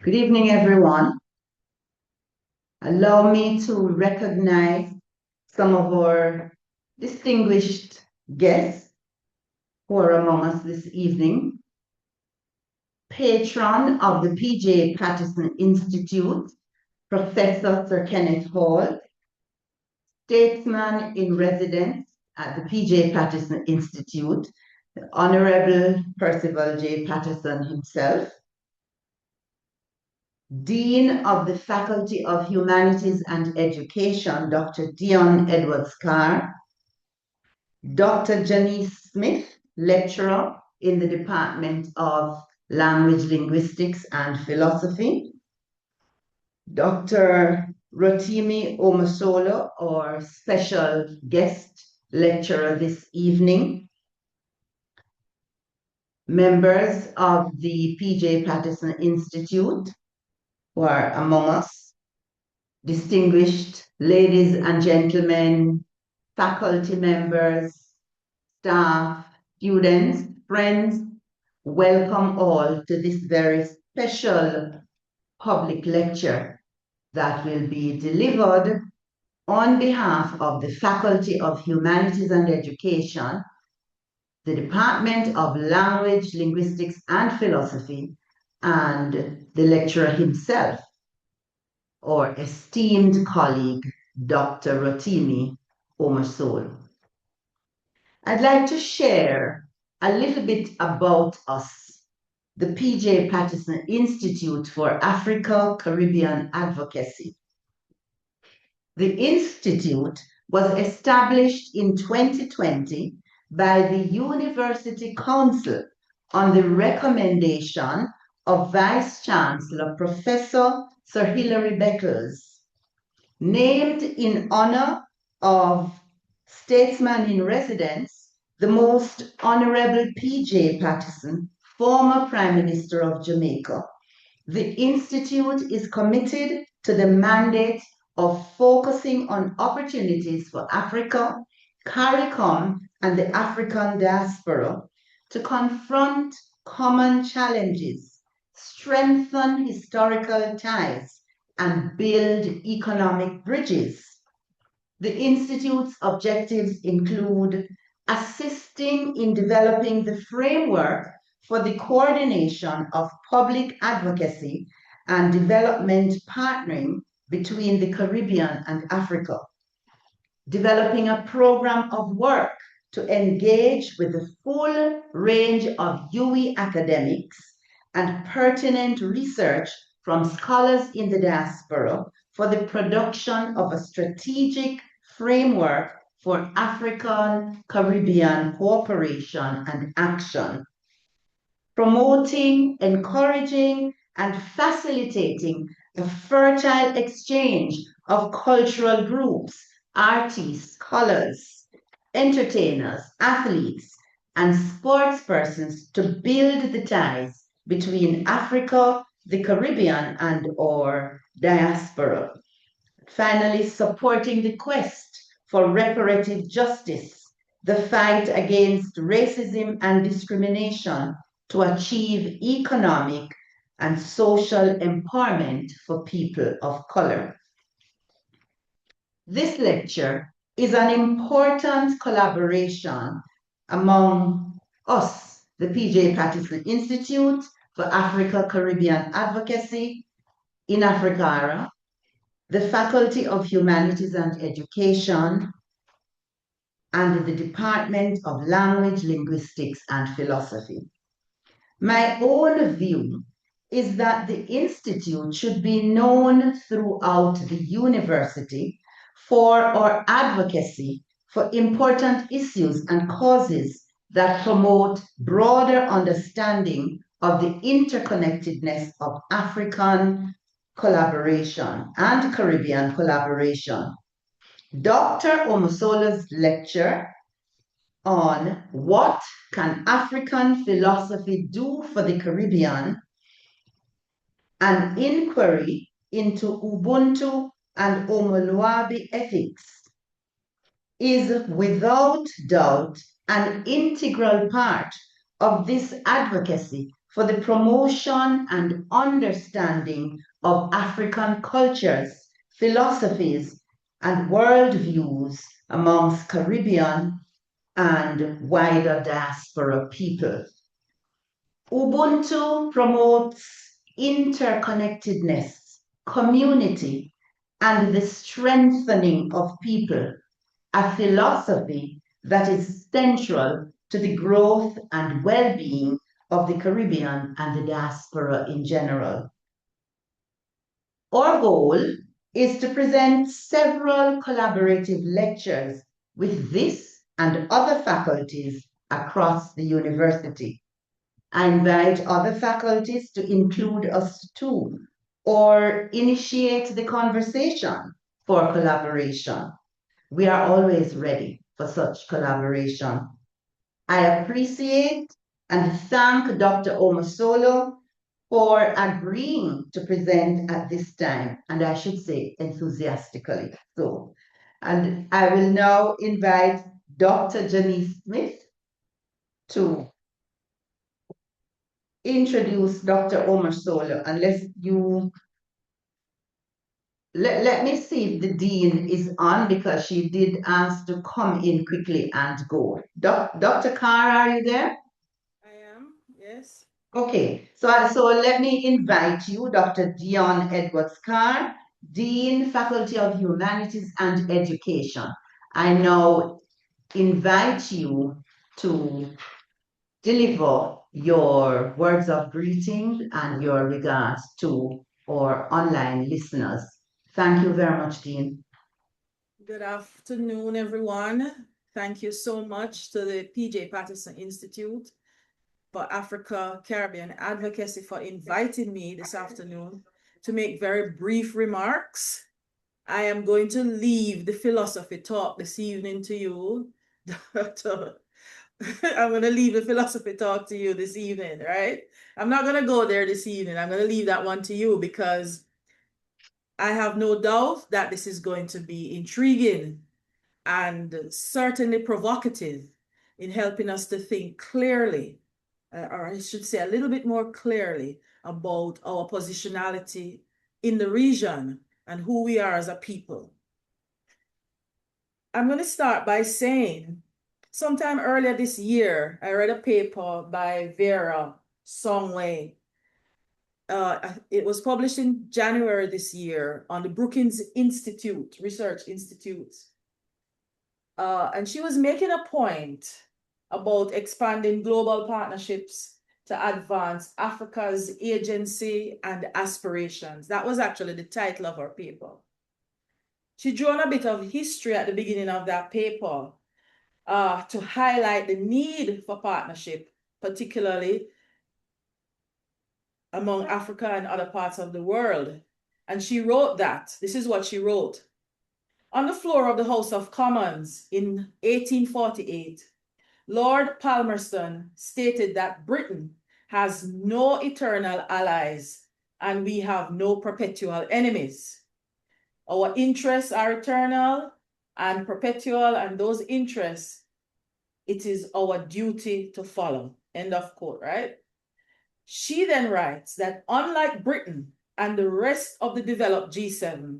Good evening, everyone. Allow me to recognize some of our distinguished guests who are among us this evening. Patron of the P.J. Patterson Institute, Professor Sir Kenneth Hall, statesman in residence at the P.J. Patterson Institute, the Honorable Percival J. Patterson himself, Dean of the Faculty of Humanities and Education, Dr. Dion Edwards-Carr, Dr. Janice Smith, lecturer in the Department of Language, Linguistics and Philosophy, Dr. Rotimi Omosulu, our special guest lecturer this evening, members of the P.J. Patterson Institute who are among us, distinguished ladies and gentlemen, faculty members, staff, students, friends, welcome all to this very special public lecture that will be delivered on behalf of the Faculty of Humanities and Education, the Department of Language, Linguistics and Philosophy, and the lecturer himself, our esteemed colleague, Dr. Rotimi Omosulu. I'd like to share a little bit about us, the P.J. Patterson Institute for Africa Caribbean Advocacy. The Institute was established in 2020 by the University Council on the recommendation of Vice Chancellor Professor Sir Hilary Beckles, named in honor of statesman in residence, the Most Honorable P.J. Patterson, former Prime Minister of Jamaica. The Institute is committed to the mandate of focusing on opportunities for Africa, CARICOM, and the African diaspora to confront common challenges, strengthen historical ties, and build economic bridges. The Institute's objectives include assisting in developing the framework for the coordination of public advocacy and development partnering between the Caribbean and Africa, developing a program of work to engage with the full range of UWI academics and pertinent research from scholars in the diaspora for the production of a strategic framework for African Caribbean cooperation and action, promoting, encouraging, and facilitating a fertile exchange of cultural groups, artists, scholars, entertainers, athletes, and sports persons to build the ties between Africa, the Caribbean, and our diaspora. Finally, supporting the quest for reparative justice, the fight against racism and discrimination to achieve economic and social empowerment for people of color. This lecture is an important collaboration among us, the P.J. Patterson Institute for Africa Caribbean Advocacy, INAFRICARA, the Faculty of Humanities and Education, and the Department of Language, Linguistics and Philosophy. My own view is that the Institute should be known throughout the university for our advocacy for important issues and causes that promote broader understanding of the interconnectedness of African collaboration and Caribbean collaboration. Dr. Omosulu's lecture on what can African philosophy do for the Caribbean, an inquiry into Ubuntu and Omoluabi Ethics is without doubt an integral part of this advocacy for the promotion and understanding of African cultures, philosophies, and worldviews amongst Caribbean and wider diaspora people. Ubuntu promotes interconnectedness, community, and the strengthening of people, a philosophy that is central to the growth and well-being of the Caribbean and the diaspora in general. Our goal is to present several collaborative lectures with this and other faculties across the university. I invite other faculties to include us too, or initiate the conversation for collaboration. We are always ready for such collaboration. I appreciate and thank Dr. Omosulu for agreeing to present at this time, and I should say enthusiastically so. And I will now invite Dr. Janice Smith to introduce Dr. Omosulu, unless you let me see if the dean is on, because she did ask to come in quickly and go. Dr. Carr, are you there? I am, yes. Okay, so let me invite you, Dr. Dion Edwards Carr, Dean, Faculty of Humanities and Education. I now invite you to deliver your words of greeting and your regards to our online listeners. Thank you very much, Dean. Good afternoon, everyone. Thank you so much to the PJ Patterson Institute for Africa Caribbean Advocacy for inviting me this afternoon to make very brief remarks. I am going to leave the philosophy talk this evening to you. I'm going to leave the philosophy talk to you this evening, right? I'm not going to go there this evening. I'm going to leave that one to you because I have no doubt that this is going to be intriguing and certainly provocative in helping us to think clearly, or I should say a little bit more clearly, about our positionality in the region and who we are as a people. I'm going to start by saying, sometime earlier this year, I read a paper by Vera Songway. It was published in January this year on the Brookings Institute, Research Institute. And she was making a point about expanding global partnerships to advance Africa's agency and aspirations. That was actually the title of her paper. She drew on a bit of history at the beginning of that paper to highlight the need for partnership, particularly among Africa and other parts of the world. And she wrote that, this is what she wrote. On the floor of the House of Commons in 1848, Lord Palmerston stated that Britain has no eternal allies and we have no perpetual enemies. Our interests are eternal and perpetual, and those interests, it is our duty to follow. End of quote, right? She then writes that unlike Britain and the rest of the developed G7,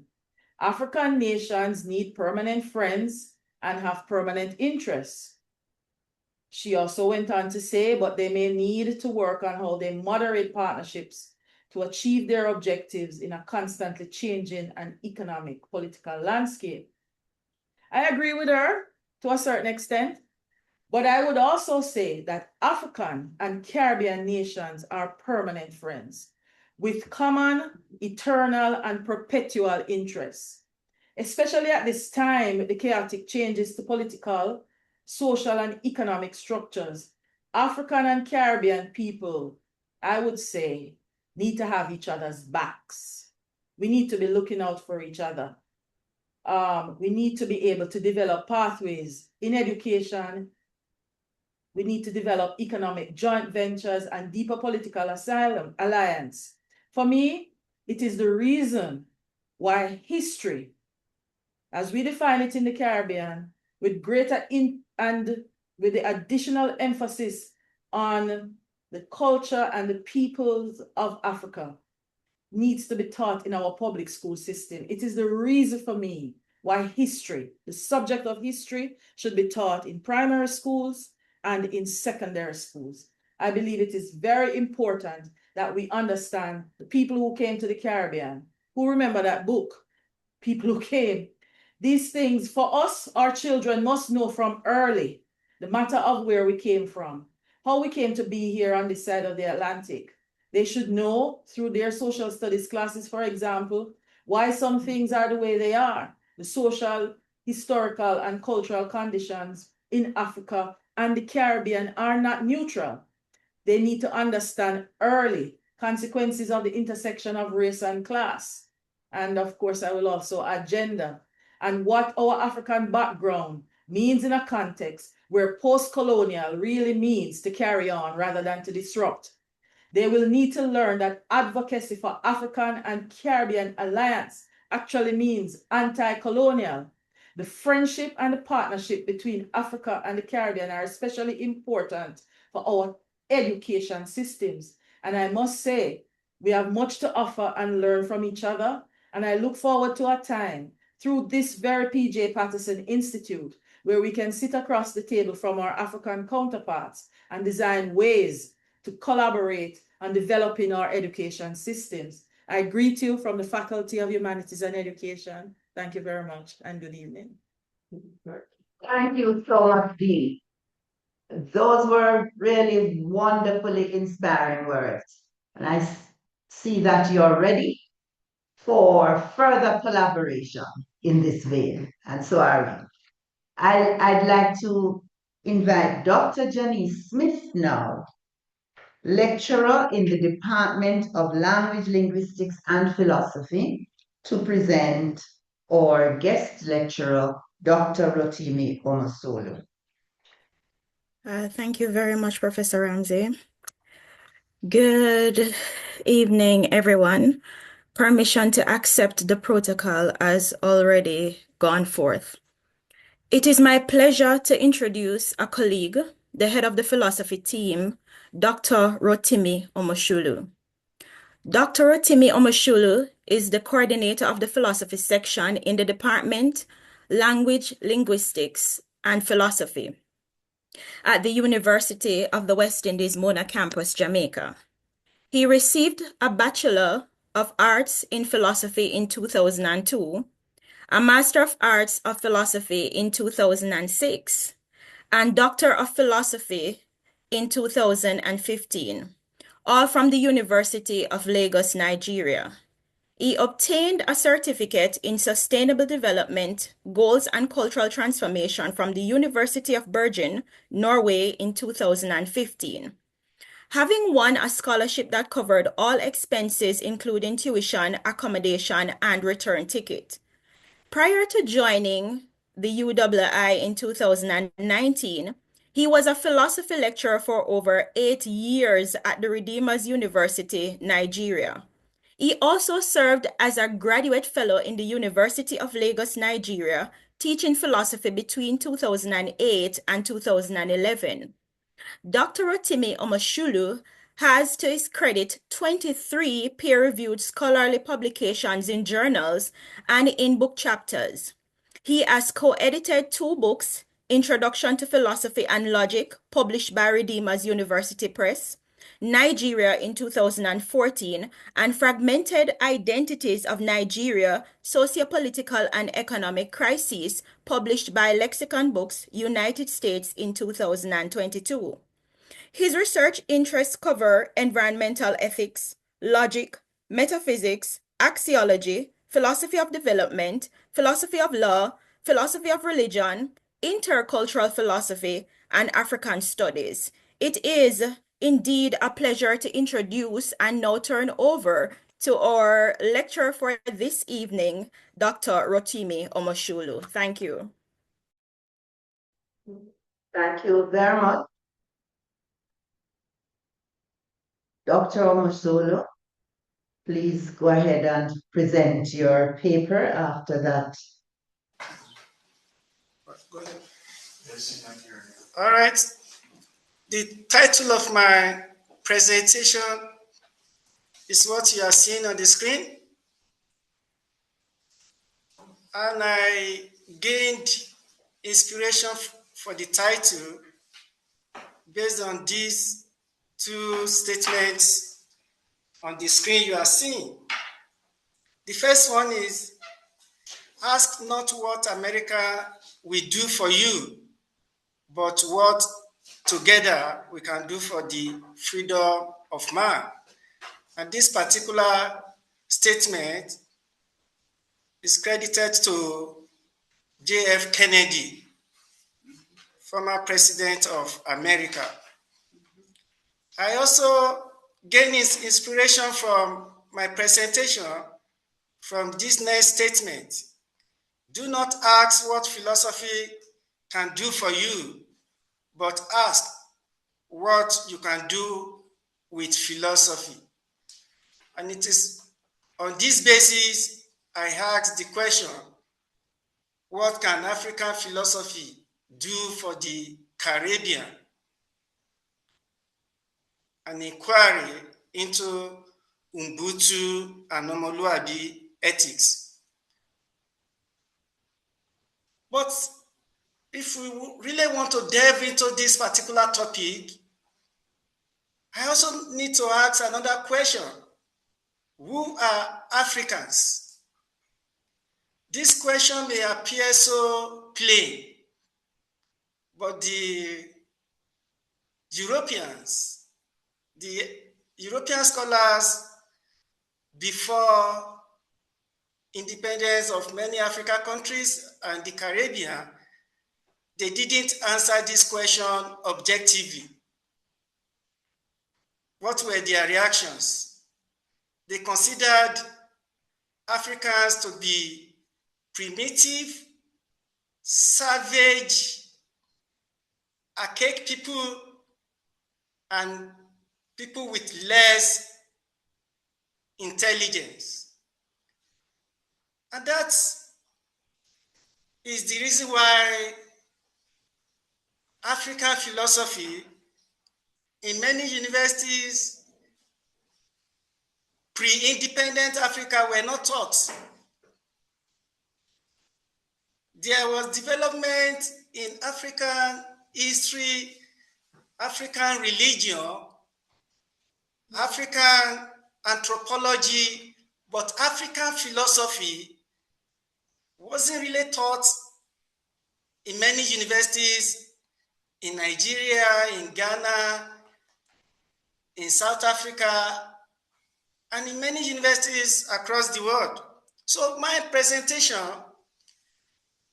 African nations need permanent friends and have permanent interests. She also went on to say, but they may need to work on how they moderate partnerships to achieve their objectives in a constantly changing and economic political landscape. I agree with her to a certain extent, but I would also say that African and Caribbean nations are permanent friends with common, eternal, and perpetual interests. Especially at this time, the chaotic changes to political, social, and economic structures, African and Caribbean people, I would say, need to have each other's backs. We need to be looking out for each other. We need to be able to develop pathways in education. We need to develop economic joint ventures and deeper political alliance. For me, it is the reason why history, as we define it in the Caribbean, with with the additional emphasis on the culture and the peoples of Africa, needs to be taught in our public school system. It is the reason for me why history, the subject of history, should be taught in primary schools and in secondary schools. I believe it is very important that we understand the people who came to the Caribbean, who remember that book, People Who Came. These things, for us, our children must know from early the matter of where we came from, how we came to be here on this side of the Atlantic. They should know through their social studies classes, for example, why some things are the way they are, the social, historical, and cultural conditions in Africa and the Caribbean are not neutral. They need to understand early consequences of the intersection of race and class. And of course, I will also add gender and what our African background means in a context where post-colonial really means to carry on rather than to disrupt. They will need to learn that advocacy for African and Caribbean alliance actually means anti-colonial. The friendship and the partnership between Africa and the Caribbean are especially important for our education systems. And I must say, we have much to offer and learn from each other. And I look forward to a time through this very PJ Patterson Institute where we can sit across the table from our African counterparts and design ways to collaborate on developing our education systems. I greet you from the Faculty of Humanities and Education. Thank you very much and good evening. Thank you so much, Dee. Those were really wonderfully inspiring words. And I see that you're ready for further collaboration in this vein. And so are we. I'd like to invite Dr. Janice Smith now, lecturer in the Department of Language, Linguistics and Philosophy, to present our guest lecturer, Dr. Rotimi Omosulu. Thank you very much, Professor Ramsey. Good evening, everyone. Permission to accept the protocol has already gone forth. It is my pleasure to introduce a colleague, the head of the philosophy team, Dr. Rotimi Omosulu. Dr. Rotimi Omosulu is the coordinator of the philosophy section in the Department, Language, Linguistics, and Philosophy at the University of the West Indies, Mona Campus, Jamaica. He received a Bachelor of Arts in Philosophy in 2002, a Master of Arts of Philosophy in 2006, and Doctor of Philosophy in 2015, all from the University of Lagos, Nigeria. He obtained a certificate in Sustainable Development, Goals and Cultural Transformation from the University of Bergen, Norway in 2015. Having won a scholarship that covered all expenses, including tuition, accommodation, and return ticket. Prior to joining the UWI in 2019, he was a philosophy lecturer for over 8 years at the Redeemers University, Nigeria. He also served as a graduate fellow in the University of Lagos, Nigeria, teaching philosophy between 2008 and 2011. Dr. Rotimi Omosulu has, to his credit, 23 peer-reviewed scholarly publications in journals and in book chapters. He has co-edited 2 books, Introduction to Philosophy and Logic, published by Redeemers University Press, Nigeria in 2014, and Fragmented Identities of Nigeria, Sociopolitical and Economic Crises, published by Lexicon Books, United States in 2022. His research interests cover environmental ethics, logic, metaphysics, axiology, philosophy of development, philosophy of law, philosophy of religion, intercultural philosophy, and African studies. It is indeed a pleasure to introduce and now turn over to our lecturer for this evening, Dr. Rotimi Omosulu. Thank you. Thank you very much, Dr. Omosulu. please go ahead and present your paper after that. Go ahead. All right. The title of my presentation is what you are seeing on the screen. And I gained inspiration for the title based on these two statements on the screen you are seeing. The first one is, ask not what America will do for you, but what together we can do for the freedom of man. And this particular statement is credited to J.F. Kennedy, former president of America. I also gained inspiration from my presentation from this next statement. Do not ask what philosophy can do for you, but ask what you can do with philosophy. And it is on this basis I asked the question, what can African philosophy do for the Caribbean? An inquiry into Ubuntu and Omoluabi Ethics. But if we really want to delve into this particular topic, I also need to ask another question. Who are Africans? This question may appear so plain, but the European scholars before independence of many African countries and the Caribbean, they didn't answer this question objectively. What were their reactions? They considered Africans to be primitive, savage, archaic people, and people with less intelligence. And that is the reason why African philosophy in many universities pre-independent Africa were not taught. There was development in African history, African religion, African anthropology, but African philosophy wasn't really taught in many universities in Nigeria, in Ghana, in South Africa, and in many universities across the world. So my presentation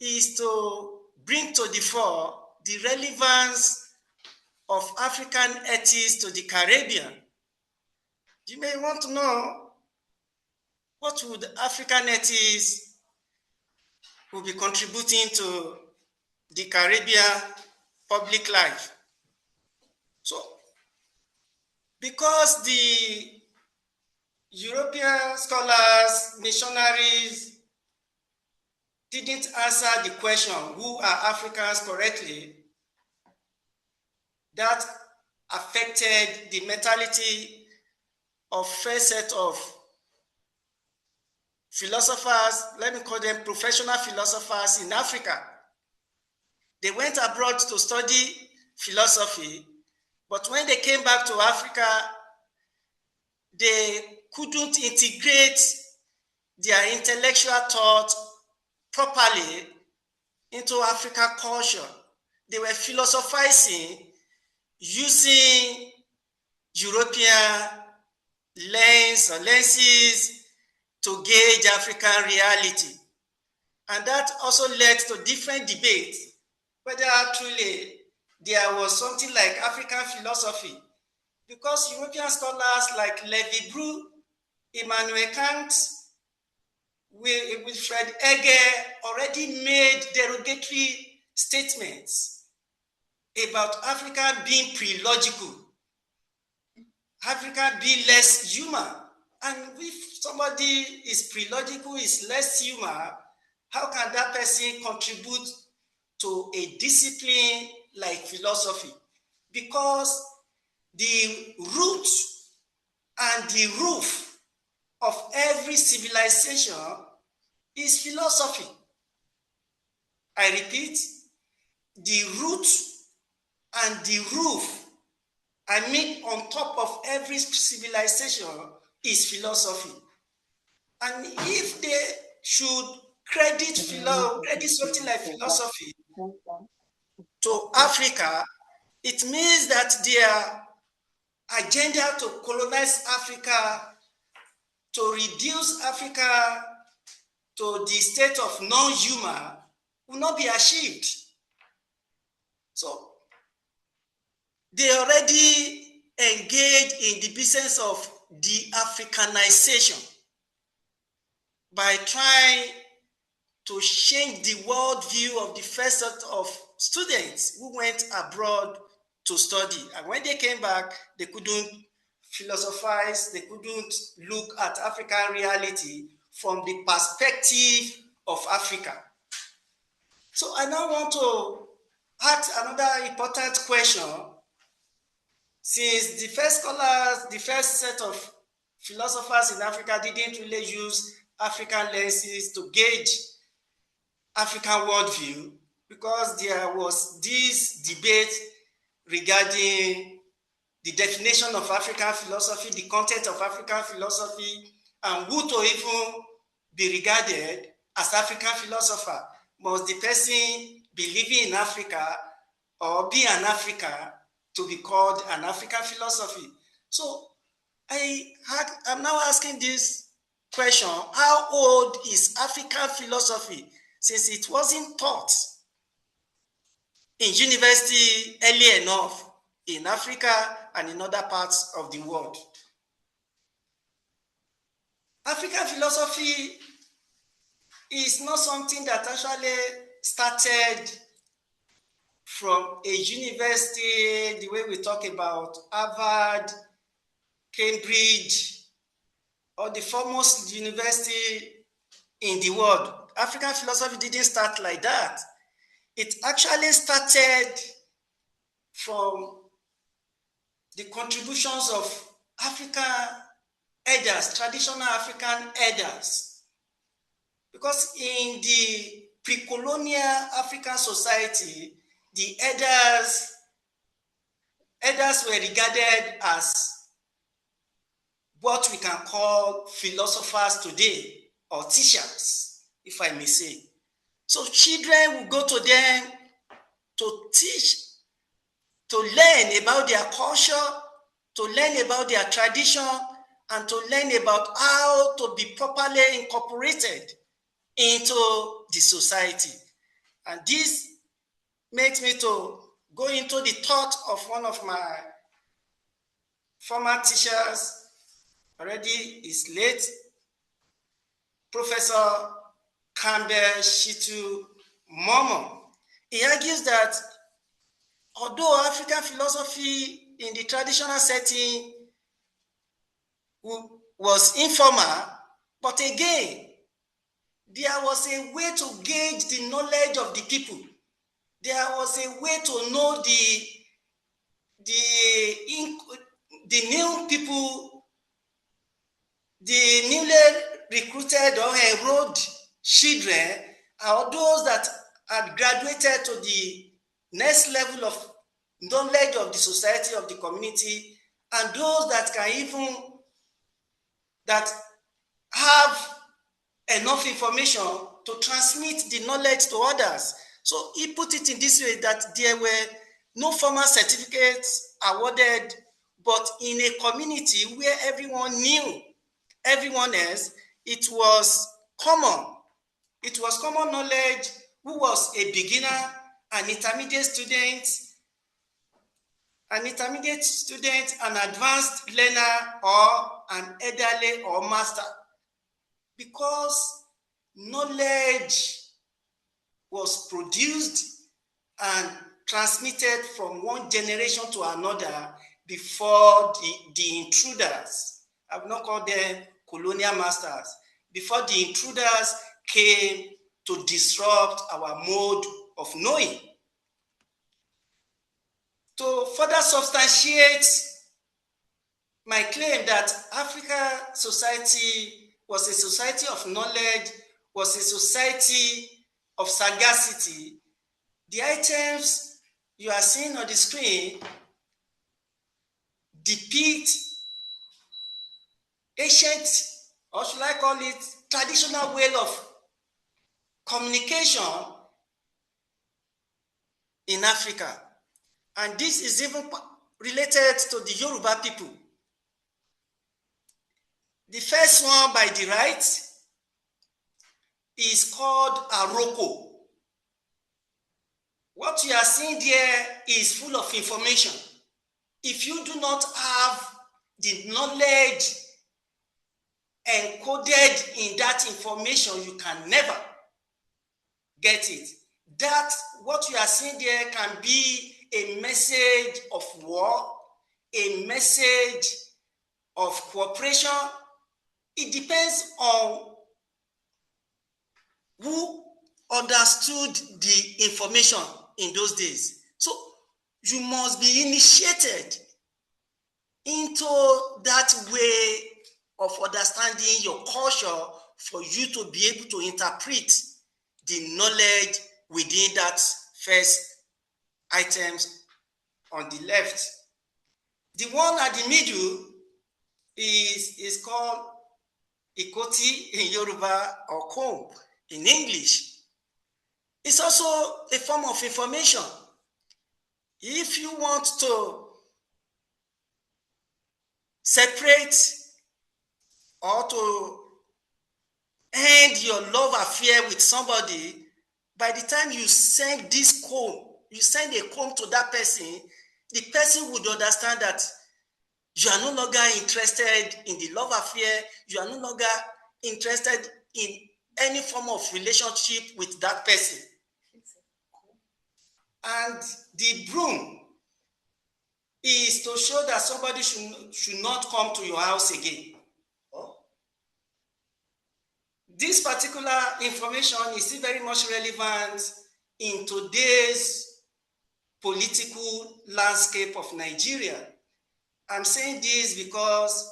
is to bring to the fore the relevance of African ethics to the Caribbean. You may want to know what would African ethics will be contributing to the Caribbean public life. So, because the European scholars, missionaries didn't answer the question, who are Africans correctly, that affected the mentality of first set of philosophers, let me call them professional philosophers in Africa. They went abroad to study philosophy, but when they came back to Africa, they couldn't integrate their intellectual thought properly into African culture. They were philosophizing using European lenses to gauge African reality. And that also led to different debates, whether truly there was something like African philosophy, because European scholars like Levi-Brun, Immanuel Kant, Wilfred Hegel already made derogatory statements about Africa being pre-logical, Africa being less human. And if somebody is pre-logical, is less humor, how can that person contribute to a discipline like philosophy? Because the root and the roof of every civilization is philosophy. I repeat, the root and the roof, I mean on top of every civilization, is philosophy. And if they should credit something like philosophy to Africa, it means that their agenda to colonize Africa, to reduce Africa to the state of non-human, will not be achieved. So they already engage in the business of de-Africanization by trying to change the worldview of the first set of students who went abroad to study. And when they came back, they couldn't philosophize, they couldn't look at African reality from the perspective of Africa. So I now want to ask another important question. Since the first scholars, the first set of philosophers in Africa didn't really use African lenses to gauge African worldview, because there was this debate regarding the definition of African philosophy, the content of African philosophy, and who to even be regarded as African philosopher. Must the person be living in Africa or be an African to be called an African philosophy? So I'm now asking this question: how old is African philosophy, since it wasn't taught in university early enough in Africa and in other parts of the world? African philosophy is not something that actually started from a university, the way we talk about Harvard, Cambridge, or the foremost university in the world. African philosophy didn't start like that. It actually started from the contributions of African elders, traditional African elders. Because in the pre-colonial African society, the elders were regarded as what we can call philosophers today, or teachers, if I may say. So children will go to them to teach, to learn about their culture, to learn about their tradition, and to learn about how to be properly incorporated into the society. And this makes me to go into the thought of one of my former teachers, already is late, Professor Campbell Shitu Momo. He argues that although African philosophy in the traditional setting was informal, but again, there was a way to gauge the knowledge of the people. There was a way to know the new people, the newly recruited or enrolled children, are those that had graduated to the next level of knowledge of the society, of the community, and those that can even, that have enough information to transmit the knowledge to others. So he put it in this way, that there were no formal certificates awarded, but in a community where everyone knew everyone else, it was common. It was common knowledge who was a beginner, an intermediate student, an advanced learner, or an elderly or master. Because knowledge was produced and transmitted from one generation to another before the intruders I will not call them colonial masters, before the intruders came to disrupt our mode of knowing. To further substantiate my claim that African society was a society of knowledge, was a society of sagacity, the items you are seeing on the screen depict ancient, or should I call it traditional way of communication in Africa. And this is even related to the Yoruba people. The first one by the right is called Aroko. What you are seeing there is full of information. If you do not have the knowledge encoded in that information, you can never get it. That what you are seeing there can be a message of war, a message of cooperation. It depends on who understood the information in those days. So you must be initiated into that way of understanding your culture for you to be able to interpret the knowledge within that first items on the left. The one at the middle is called Ikoti in Yoruba or comb in English. It's also a form of information. If you want to separate or to end your love affair with somebody, by the time you send this comb, you send a comb to that person, the person would understand that you are no longer interested in the love affair, you are no longer interested in any form of relationship with that person. And the broom is to show that somebody should not come to your house again. This particular information is still very much relevant in today's political landscape of Nigeria. I'm saying this because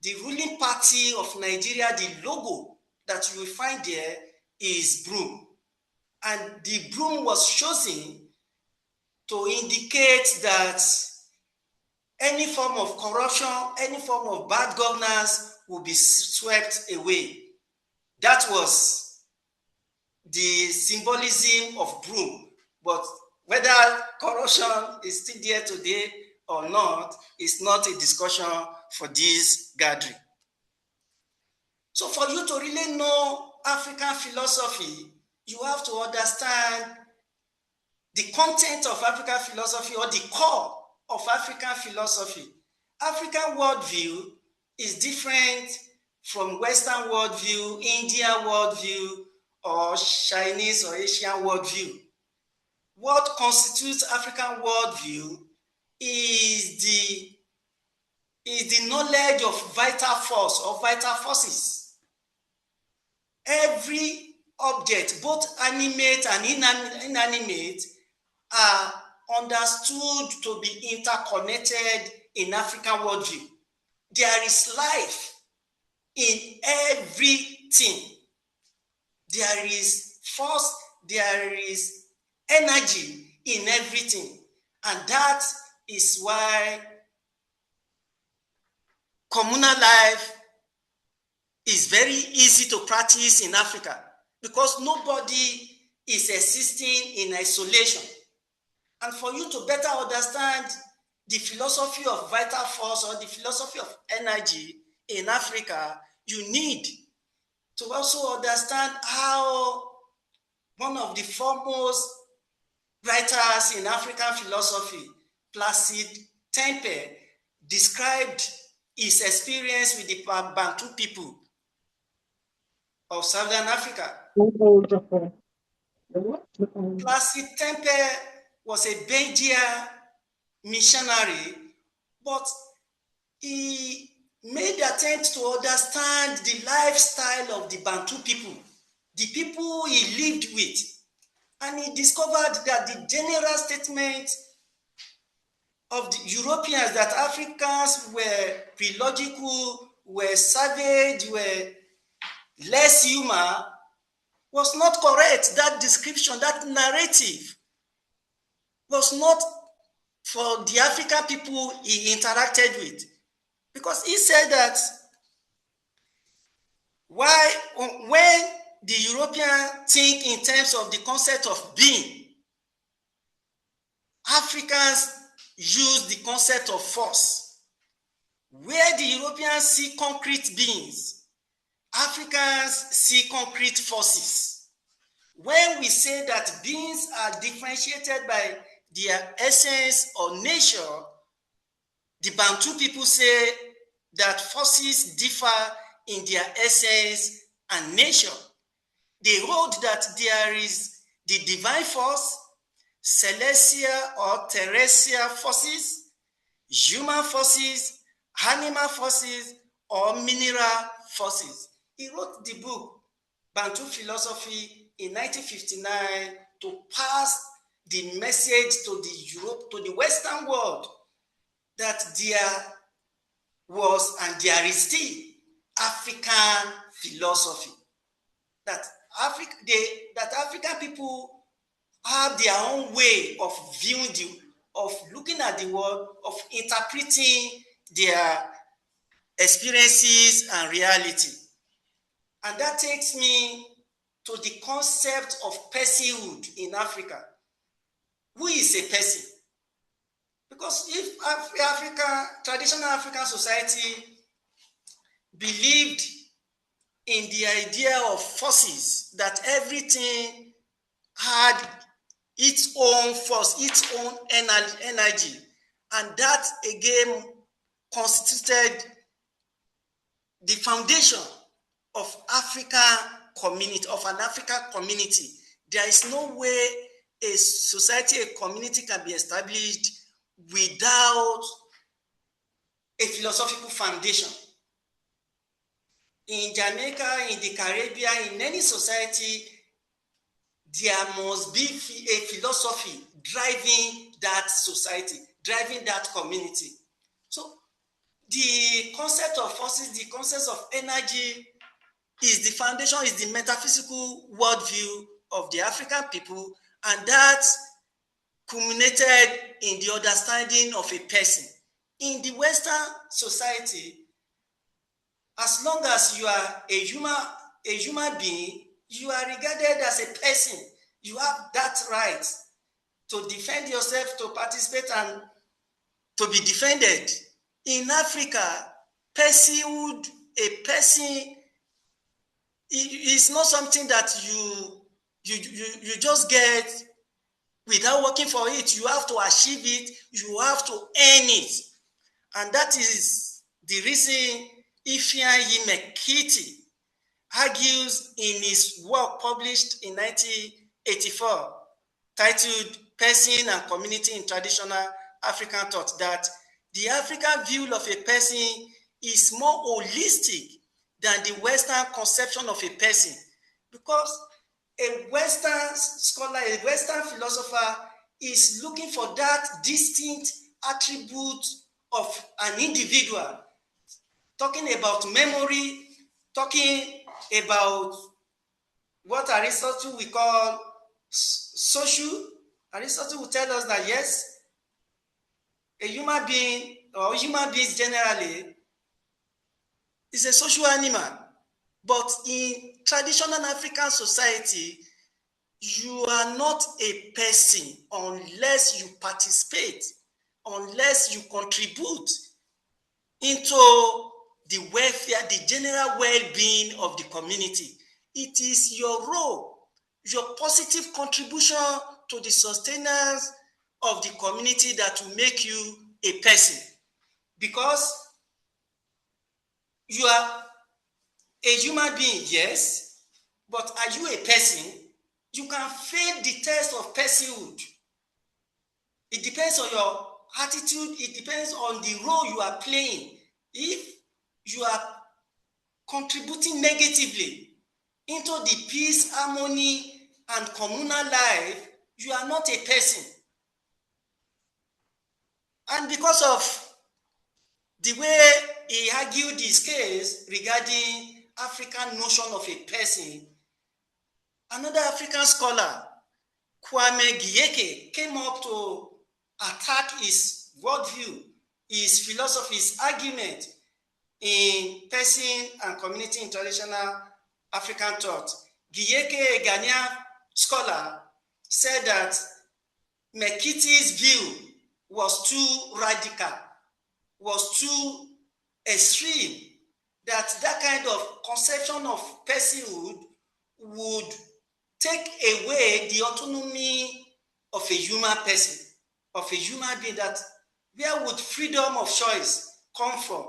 the ruling party of Nigeria, the logo that you will find there is broom. And the broom was chosen to indicate that any form of corruption, any form of bad governance will be swept away. That was the symbolism of broom. But whether corruption is still there today or not is not a discussion for this gathering. So for you to really know African philosophy, you have to understand the content of African philosophy or the core of African philosophy. African worldview is different from Western worldview, Indian worldview, or Chinese or Asian worldview. What constitutes African worldview is the knowledge of vital force or vital forces. Every object, both animate and inanimate, are understood to be interconnected in African worldview. There is life in everything. There is force, there is energy in everything. And that is why communal life is very easy to practice in Africa, because nobody is existing in isolation. And for you to better understand the philosophy of vital force or the philosophy of energy in Africa, you need to also understand how one of the foremost writers in African philosophy, Placide Tempe, described his experience with the Bantu people of Southern Africa. Placide Tempe was a Belgian missionary, but he made attempt to understand the lifestyle of the Bantu people, the people he lived with, and he discovered that the general statement of the Europeans that Africans were illogical, were savage, were less human was not correct. That description, that narrative was not for the African people he interacted with. Because he said that when the Europeans think in terms of the concept of being, Africans use the concept of force. Where the Europeans see concrete beings, Africans see concrete forces. When we say that beings are differentiated by their essence or nature, the Bantu people say that forces differ in their essence and nature. They hold that there is the divine force, celestial or terrestrial forces, human forces, animal forces, or mineral forces. He wrote the book, Bantu Philosophy, in 1959 to pass the message to the Western world that there was and there is still African philosophy. That African people have their own way of viewing of looking at the world, of interpreting their experiences and reality. And that takes me to the concept of personhood in Africa. Who is a person? Because if traditional African society believed in the idea of forces, that everything had its own force, its own energy, and that again constituted the foundation of an African community. There is no way a society, a community can be established without a philosophical foundation. In Jamaica, in the Caribbean, in any society, there must be a philosophy driving that society, driving that community. So the concept of forces, the concept of energy is the foundation, is the metaphysical worldview of the African people, and that culminated in the understanding of a person. In the Western society, as long as you are a human being, you are regarded as a person. You have that right to defend yourself, to participate, and to be defended. In Africa, personhood, a person, is not something that you just get without working for it. You have to achieve it. You have to earn it. And that is the reason Ifeanyi Mekiti argues in his work published in 1984, titled Person and Community in Traditional African Thought, that the African view of a person is more holistic than the Western conception of a person. Because a Western scholar, a Western philosopher is looking for that distinct attribute of an individual, talking about memory, talking about what Aristotle we call social. Aristotle will tell us that yes, a human being or human beings generally is a social animal. But in traditional African society, you are not a person unless you participate, unless you contribute into the welfare, the general well-being of the community. It is your role, your positive contribution to the sustenance of the community that will make you a person. Because you are a human being, yes, but are you a person? You can fail the test of personhood. It depends on your attitude. It depends on the role you are playing. If you are contributing negatively into the peace, harmony, and communal life, you are not a person. And because of the way he argued his case regarding African notion of a person, another African scholar, Kwame Gyeke, came up to attack his worldview, his philosophy, his argument in person and community in traditional African thought. Gyeke, a Ghanaian scholar, said that Mekiti's view was too radical, was too extreme, that kind of conception of personhood would take away the autonomy of a human person, of a human being, that where would freedom of choice come from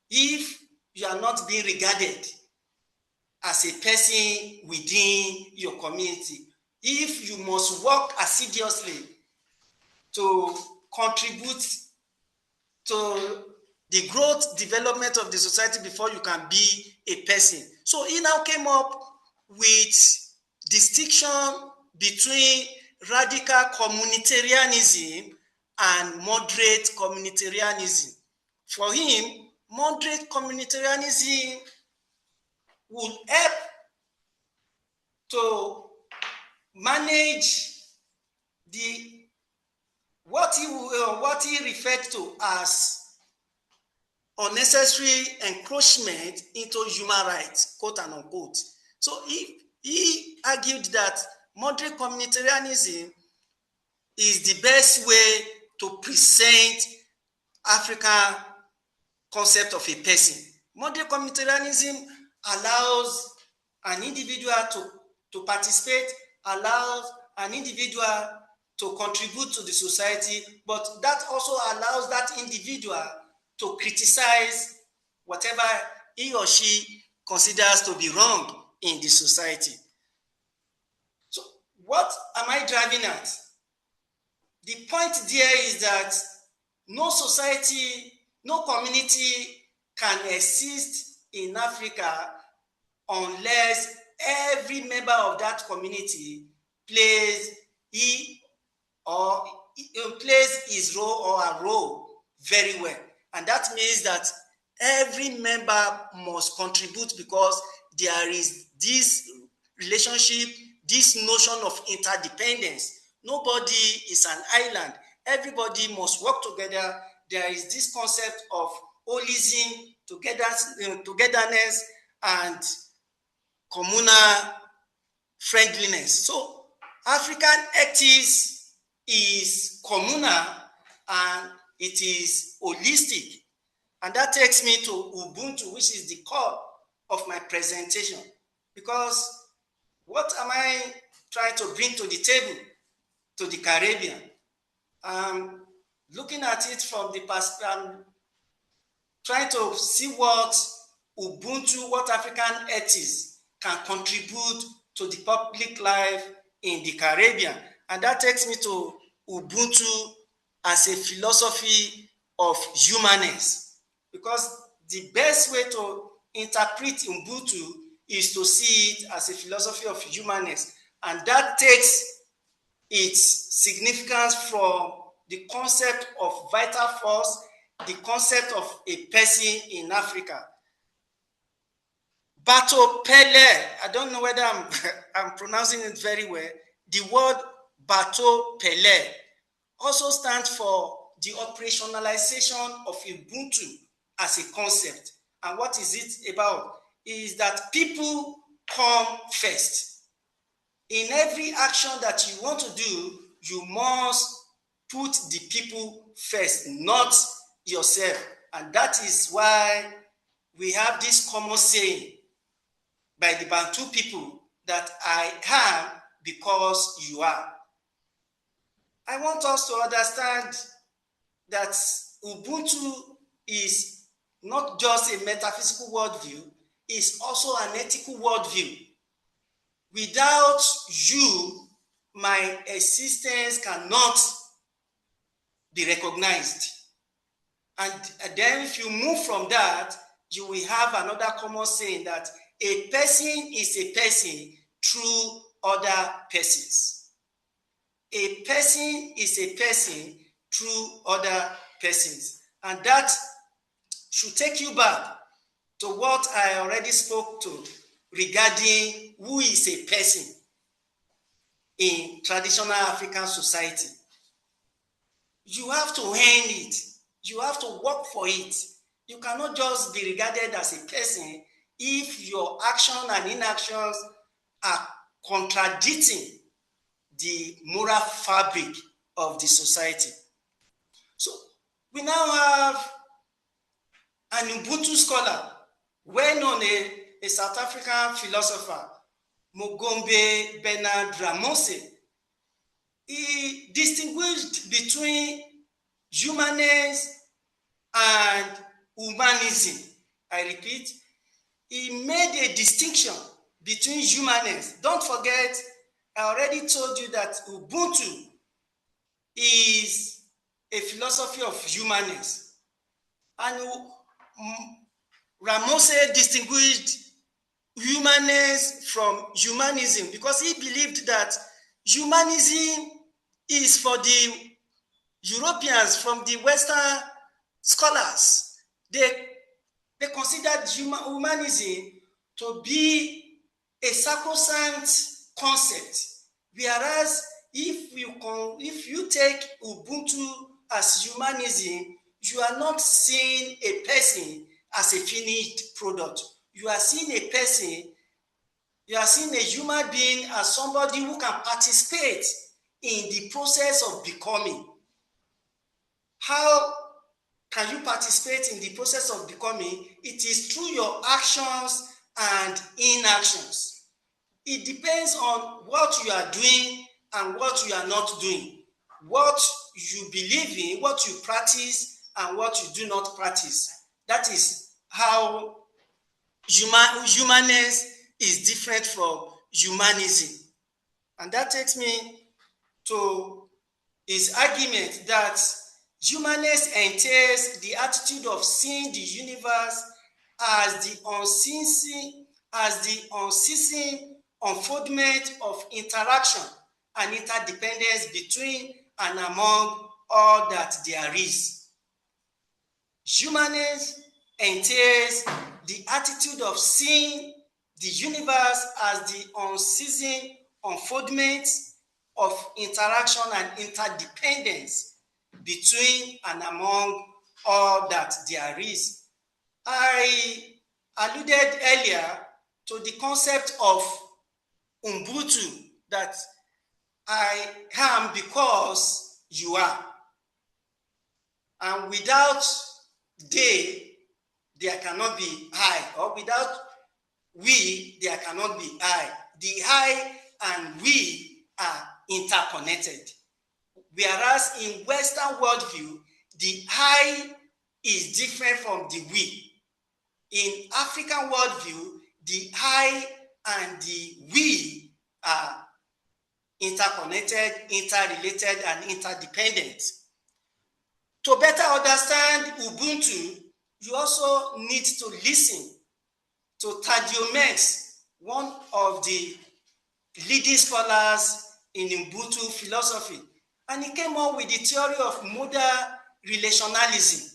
if you are not being regarded as a person within your community, if you must work assiduously to contribute to the growth, development of the society before you can be a person. So he now came up with distinction between radical communitarianism and moderate communitarianism. For him, moderate communitarianism would help to manage what he referred to as unnecessary encroachment into human rights, quote and unquote. So he argued that moderate communitarianism is the best way to present African concept of a person. Moderate communitarianism allows an individual to participate, allows an individual to contribute to the society, but that also allows that individual to criticize whatever he or she considers to be wrong in the society. So what am I driving at? The point there is that no society, no community can exist in Africa unless every member of that community plays his role or a role very well. And that means that every member must contribute, because there is this relationship, this notion of interdependence. Nobody is an island. Everybody must work together. There is this concept of holism, togetherness, and communal friendliness. So African ethics is communal and it is holistic. And that takes me to Ubuntu, which is the core of my presentation. Because what am I trying to bring to the table, to the Caribbean? Looking at it from the perspective, trying to see what Ubuntu, what African ethics can contribute to the public life in the Caribbean. And that takes me to Ubuntu as a philosophy of humaneness. Because the best way to interpret Ubuntu is to see it as a philosophy of humaneness. And that takes its significance from the concept of vital force, the concept of a person in Africa. Bato Pele, I don't know whether I'm pronouncing it very well. The word Bato Pele also stands for the operationalization of Ubuntu as a concept. And what is it about? Is that people come first. In every action that you want to do, you must put the people first, not yourself. And that is why we have this common saying by the Bantu people that I am because you are. I want us to understand that Ubuntu is not just a metaphysical worldview, it's also an ethical worldview. Without you, my existence cannot be recognized. And then if you move from that, you will have another common saying that a person is a person through other persons. A person is a person through other persons. And that should take you back to what I already spoke to regarding who is a person in traditional African society. You have to earn it. You have to work for it. You cannot just be regarded as a person if your action and inactions are contradicting the moral fabric of the society. So we now have an Ubuntu scholar, well known, a South African philosopher, Mogombe Bernard Ramose. He distinguished between humanism and humanism. I repeat, he made a distinction between humanism. Don't forget, I already told you that Ubuntu is a philosophy of humanism. And Ramose distinguished humanism from humanism because he believed that humanism is for the Europeans, from the Western scholars. They considered humanism to be a sacrosanct concept, whereas if you take Ubuntu as humanism, you are not seeing a person as a finished product. You are seeing a person, you are seeing a human being as somebody who can participate in the process of becoming. How can you participate in the process of becoming? It is through your actions and inactions. It depends on what you are doing and what you are not doing, what you believe in, what you practice, and what you do not practice. That is how humanism is different from humanism. And that takes me to his argument that humanism entails the attitude of seeing the universe as the unceasing unfoldment of interaction and interdependence between and among all that there is. Humanism entails the attitude of seeing the universe as the unceasing unfoldment of interaction and interdependence between and among all that there is. I alluded earlier to the concept of Ubuntu, that I am because you are. And without they, there cannot be I, or without we, there cannot be I. The I and we are interconnected. Whereas in Western worldview, the I is different from the we. In African worldview, the I and the we are interconnected, interrelated, and interdependent. To better understand Ubuntu, you also need to listen to Tadeo Mex, one of the leading scholars in Ubuntu philosophy. And he came up with the theory of modal relationalism.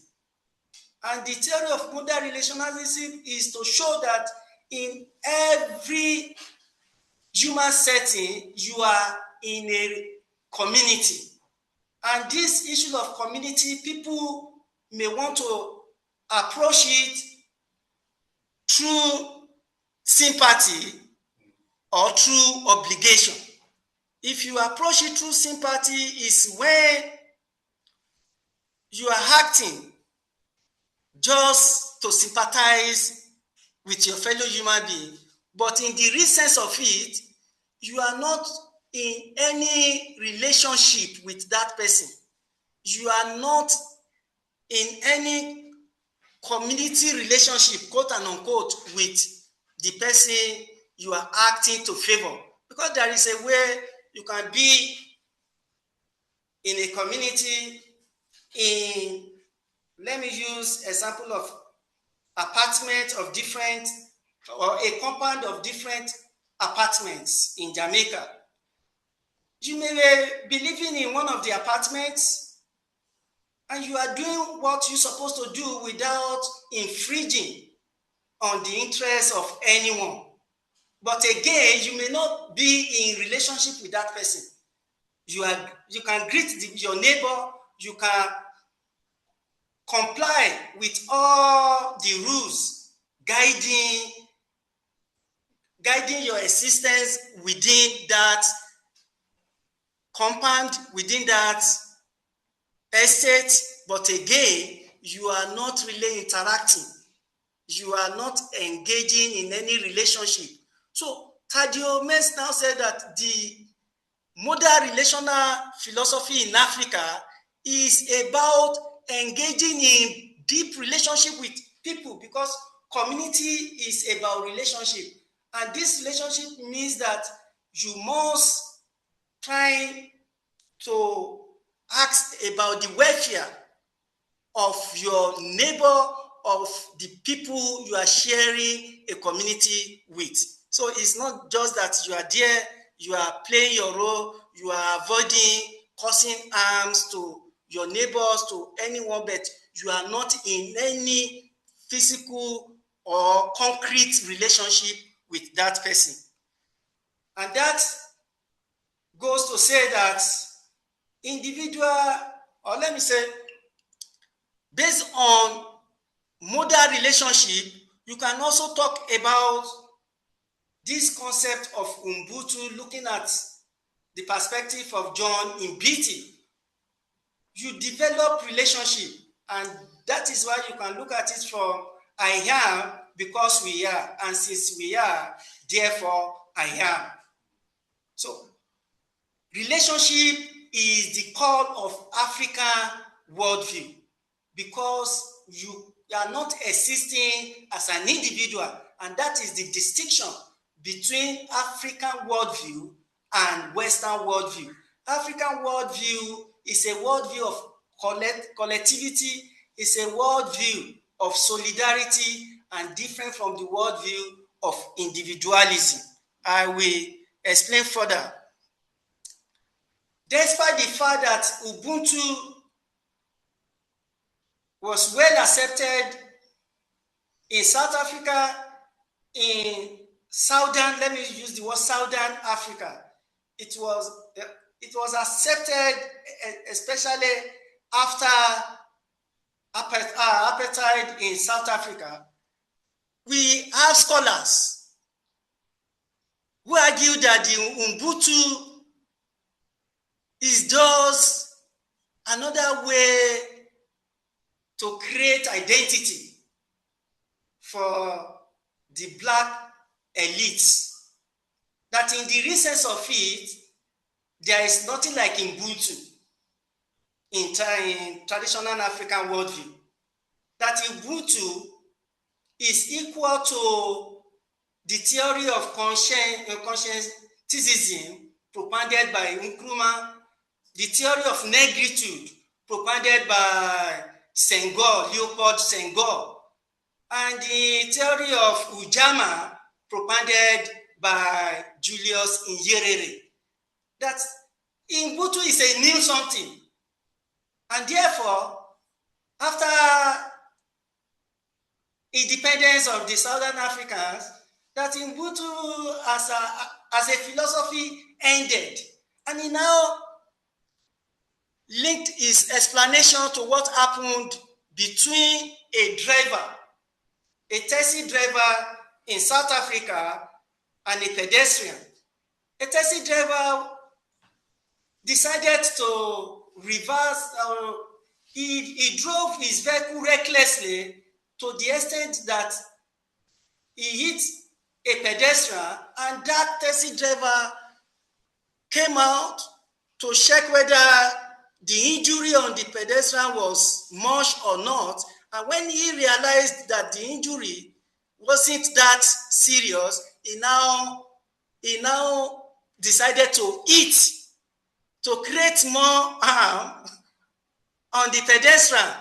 And the theory of modal relationalism is to show that in every human setting, you are in a community. And this issue of community, people may want to approach it through sympathy or through obligation. If you approach it through sympathy, is when you are acting just to sympathize with your fellow human being. But in the real sense of it, you are not in any relationship with that person. You are not in any community relationship, quote and unquote, with the person you are acting to favor. Because there is a way you can be in a community in, let me use example of apartment of different, or a compound of different apartments in Jamaica. You may be living in one of the apartments and you are doing what you're supposed to do without infringing on the interests of anyone. But again, you may not be in relationship with that person. You can greet your neighbor, you can comply with all the rules guiding your existence within that compound, within that estate, but again, you are not really interacting. You are not engaging in any relationship. So Thadio Mens now said that the modern relational philosophy in Africa is about engaging in deep relationship with people, because community is about relationship. And this relationship means that you must try to ask about the welfare of your neighbor, of the people you are sharing a community with. So it's not just that you are there, you are playing your role, you are avoiding causing harms to your neighbors, to anyone, but you are not in any physical or concrete relationship with that person. And that goes to say that individual, or let me say, based on modern relationship, you can also talk about this concept of Ubuntu, looking at the perspective of John in beauty. You develop relationship, and that is why you can look at it from I am because we are, and since we are, therefore I am. So relationship is the core of African worldview, because you are not existing as an individual, and that is the distinction between African worldview and Western worldview. African worldview is a worldview of collectivity, is a worldview of solidarity, and different from the worldview of individualism. I will explain further. Despite the fact that Ubuntu was well accepted in South Africa, in Southern, let me use the word Southern Africa, it was accepted, especially after apartheid in South Africa. We have scholars who argue that the Ubuntu is just another way to create identity for the black elites. That in the essence of it, there is nothing like Ubuntu in traditional African worldview. That Ubuntu is equal to the theory of conscientism propounded by Nkrumah, the theory of negritude propounded by Senghor, Leopold Senghor, and the theory of Ujamaa propounded by Julius Nyerere. That Ubuntu is a new something, and therefore, after independence of the Southern Africans, that Ubuntu as a philosophy ended, and he now linked his explanation to what happened between a taxi driver in South Africa, and a pedestrian. A taxi driver decided to reverse, he drove his vehicle recklessly to the extent that he hit a pedestrian, and that taxi driver came out to check whether the injury on the pedestrian was much or not. And when he realized that the injury wasn't that serious, he now decided to hit, to create more harm on the pedestrian.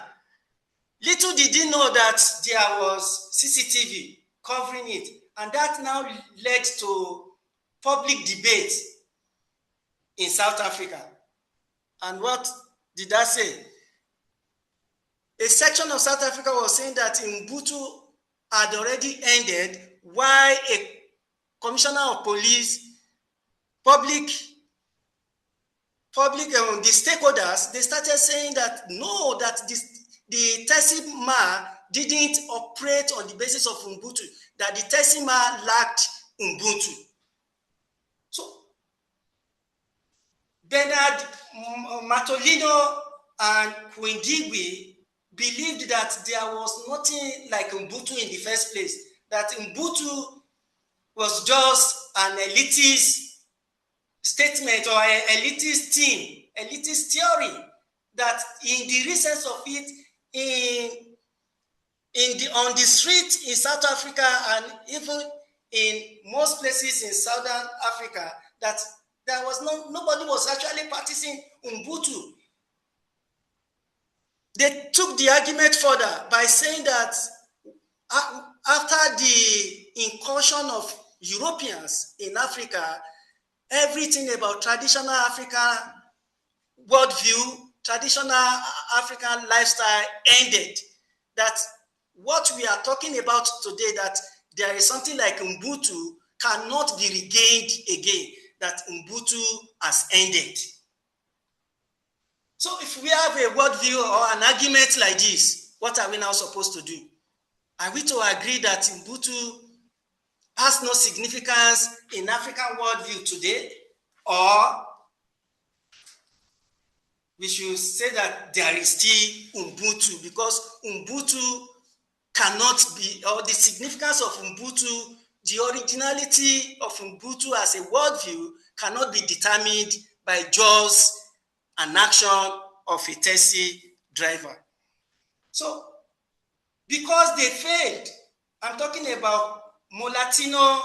Little did he know that there was CCTV covering it, and that now led to public debate in South Africa. And what did that say? A section of South Africa was saying that Ubuntu had already ended, while a commissioner of police, the stakeholders, they started saying that no, that the Tesima didn't operate on the basis of Ubuntu, that the Tesima lacked Ubuntu. So Bernard Matolino and Kwindigwi believed that there was nothing like Ubuntu in the first place, that Ubuntu was just an elitist statement or an elitist thing, elitist theory, that in the recess of it, on the street in South Africa and even in most places in Southern Africa, that there was nobody was actually practicing Ubuntu. They took the argument further by saying that after the incursion of Europeans in Africa, everything about traditional African worldview, traditional African lifestyle ended. That what we are talking about today, that there is something like Ubuntu, cannot be regained again, that Ubuntu has ended. So if we have a worldview or an argument like this, what are we now supposed to do? Are we to agree that Ubuntu has no significance in African worldview today? Or we should say that there is still Ubuntu, because Ubuntu cannot be, or the significance of Ubuntu, the originality of Ubuntu as a worldview cannot be determined by just an action of a taxi driver. So, because they failed, I'm talking about Molatino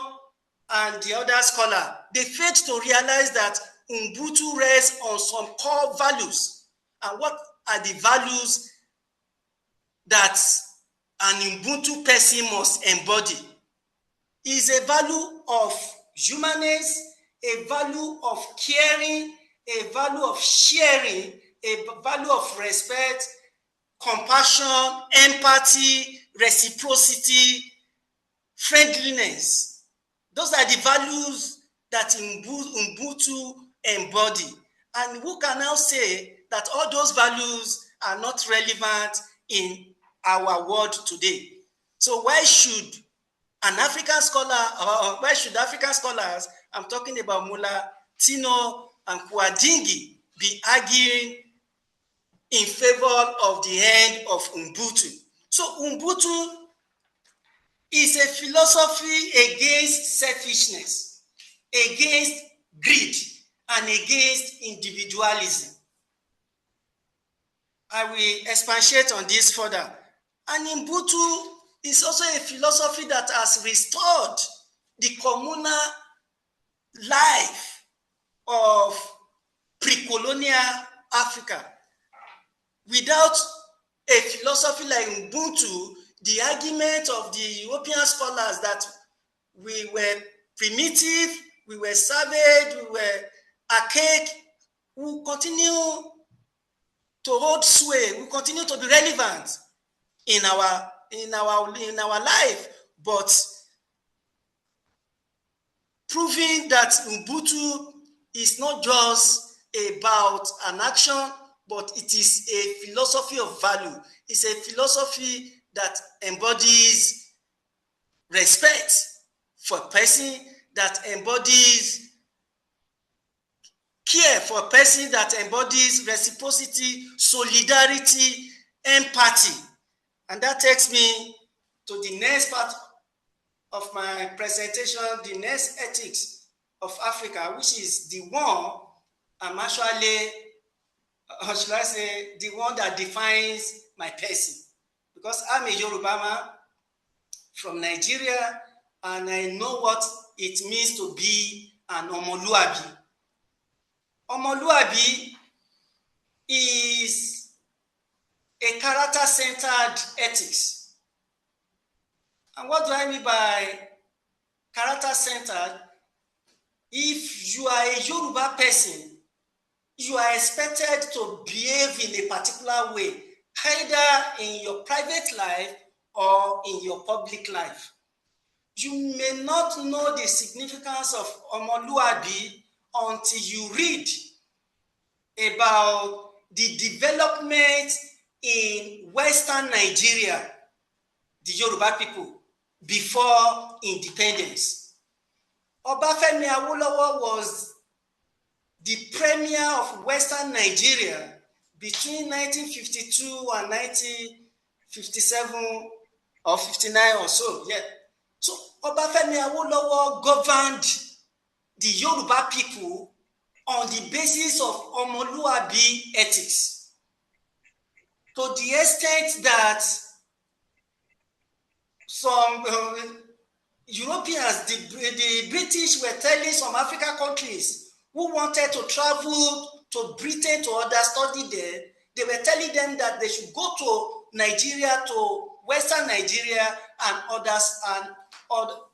and the other scholar, they failed to realize that Ubuntu rests on some core values. And what are the values that an Ubuntu person must embody? Is a value of humanness, a value of caring, a value of sharing, a value of respect, compassion, empathy, reciprocity, friendliness. Those are the values that Ubuntu embody. And who can now say that all those values are not relevant in our world today? So why should an African scholar, or why should African scholars, I'm talking about Molatino and Kwindigwi, be arguing in favor of the end of Ubuntu? So Ubuntu is a philosophy against selfishness, against greed, and against individualism. I will expatiate on this further. And Ubuntu is also a philosophy that has restored the communal life of pre-colonial Africa. Without a philosophy like Ubuntu, the argument of the European scholars that we were primitive, we were savage, we were archaic, will continue to hold sway, will continue to be relevant in our life, but proving that Ubuntu is not just about an action, but it is a philosophy of value. It's a philosophy that embodies respect for a person, that embodies care for a person, that embodies reciprocity, solidarity, empathy. And that takes me to the next part of my presentation, the next ethics of Africa, which is the one I'm actually, or should I say, the one that defines my person. Because I'm a Yoruba man from Nigeria, and I know what it means to be an Omoluabi. Omoluabi is a character-centered ethics. And what do I mean by character-centered? If you are a Yoruba person, you are expected to behave in a particular way, either in your private life or in your public life. You may not know the significance of Omoluabi until you read about the development in Western Nigeria, the Yoruba people, before independence. Obafemi Awolowo was the premier of Western Nigeria between 1952 and 1957 or 59 or so. Yeah. So Obafemi Awolowo governed the Yoruba people on the basis of Omoluabi ethics, to the extent that some Europeans, the British were telling some African countries who wanted to travel to Britain to understudy there, they were telling them that they should go to Nigeria, to Western Nigeria, and others, and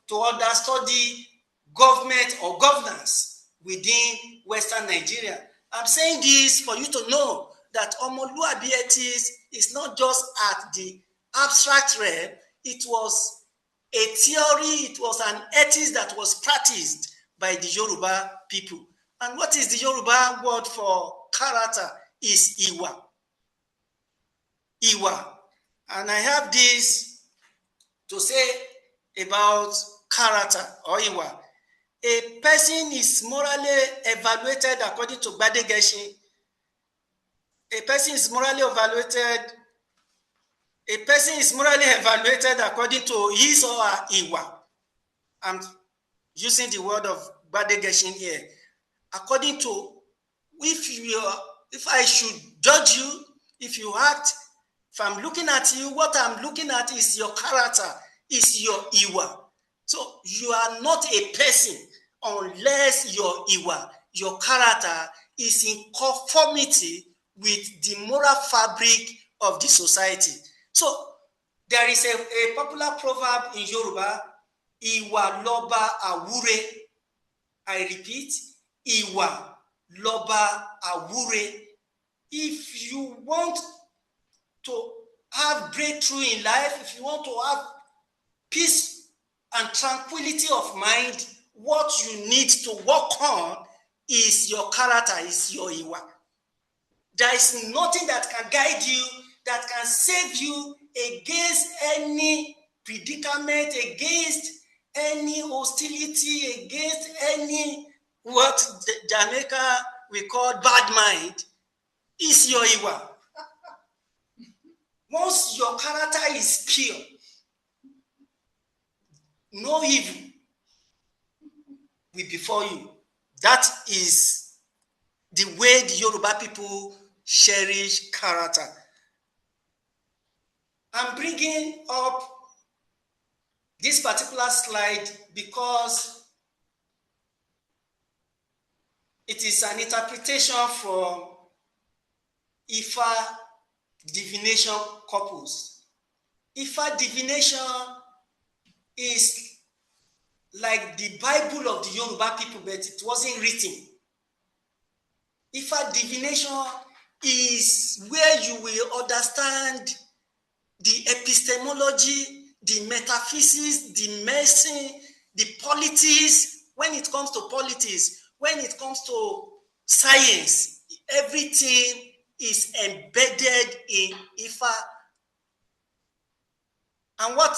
to understudy government or governance within Western Nigeria. I'm saying this for you to know that Omoluabi ethics is not just at the abstract realm. It was a theory, it was an ethics that was practiced by the Yoruba people. And what is the Yoruba word for character? Is Iwa. Iwa. And I have this to say about character or Iwa. A person is morally evaluated according to Gbadegesin. A person is morally evaluated according to his or her Iwa. I'm using the word of Gbadegesin here. According to, if I should judge you, if you act, if I'm looking at you, what I'm looking at is your character, is your Iwa. So you are not a person unless your Iwa, your character, is in conformity with the moral fabric of the society. So there is a popular proverb in Yoruba, Iwa loba awure. I repeat, Iwa loba awure. If you want to have breakthrough in life, if you want to have peace and tranquility of mind, what you need to work on is your character, is your Iwa. There is nothing that can guide you, that can save you against any predicament, against any hostility, against any what Jamaica we call bad mind, is your Iwa. Once your character is pure, no evil will befall you. That is the way the Yoruba people cherish character. I'm bringing up this particular slide because it is an interpretation from Ifa divination corpus. Ifa divination is like the Bible of the Yoruba people, but it wasn't written. Ifa divination is where you will understand the epistemology, the metaphysics, the medicine, the politics. When it comes to politics, when it comes to science, everything is embedded in Ifa. And what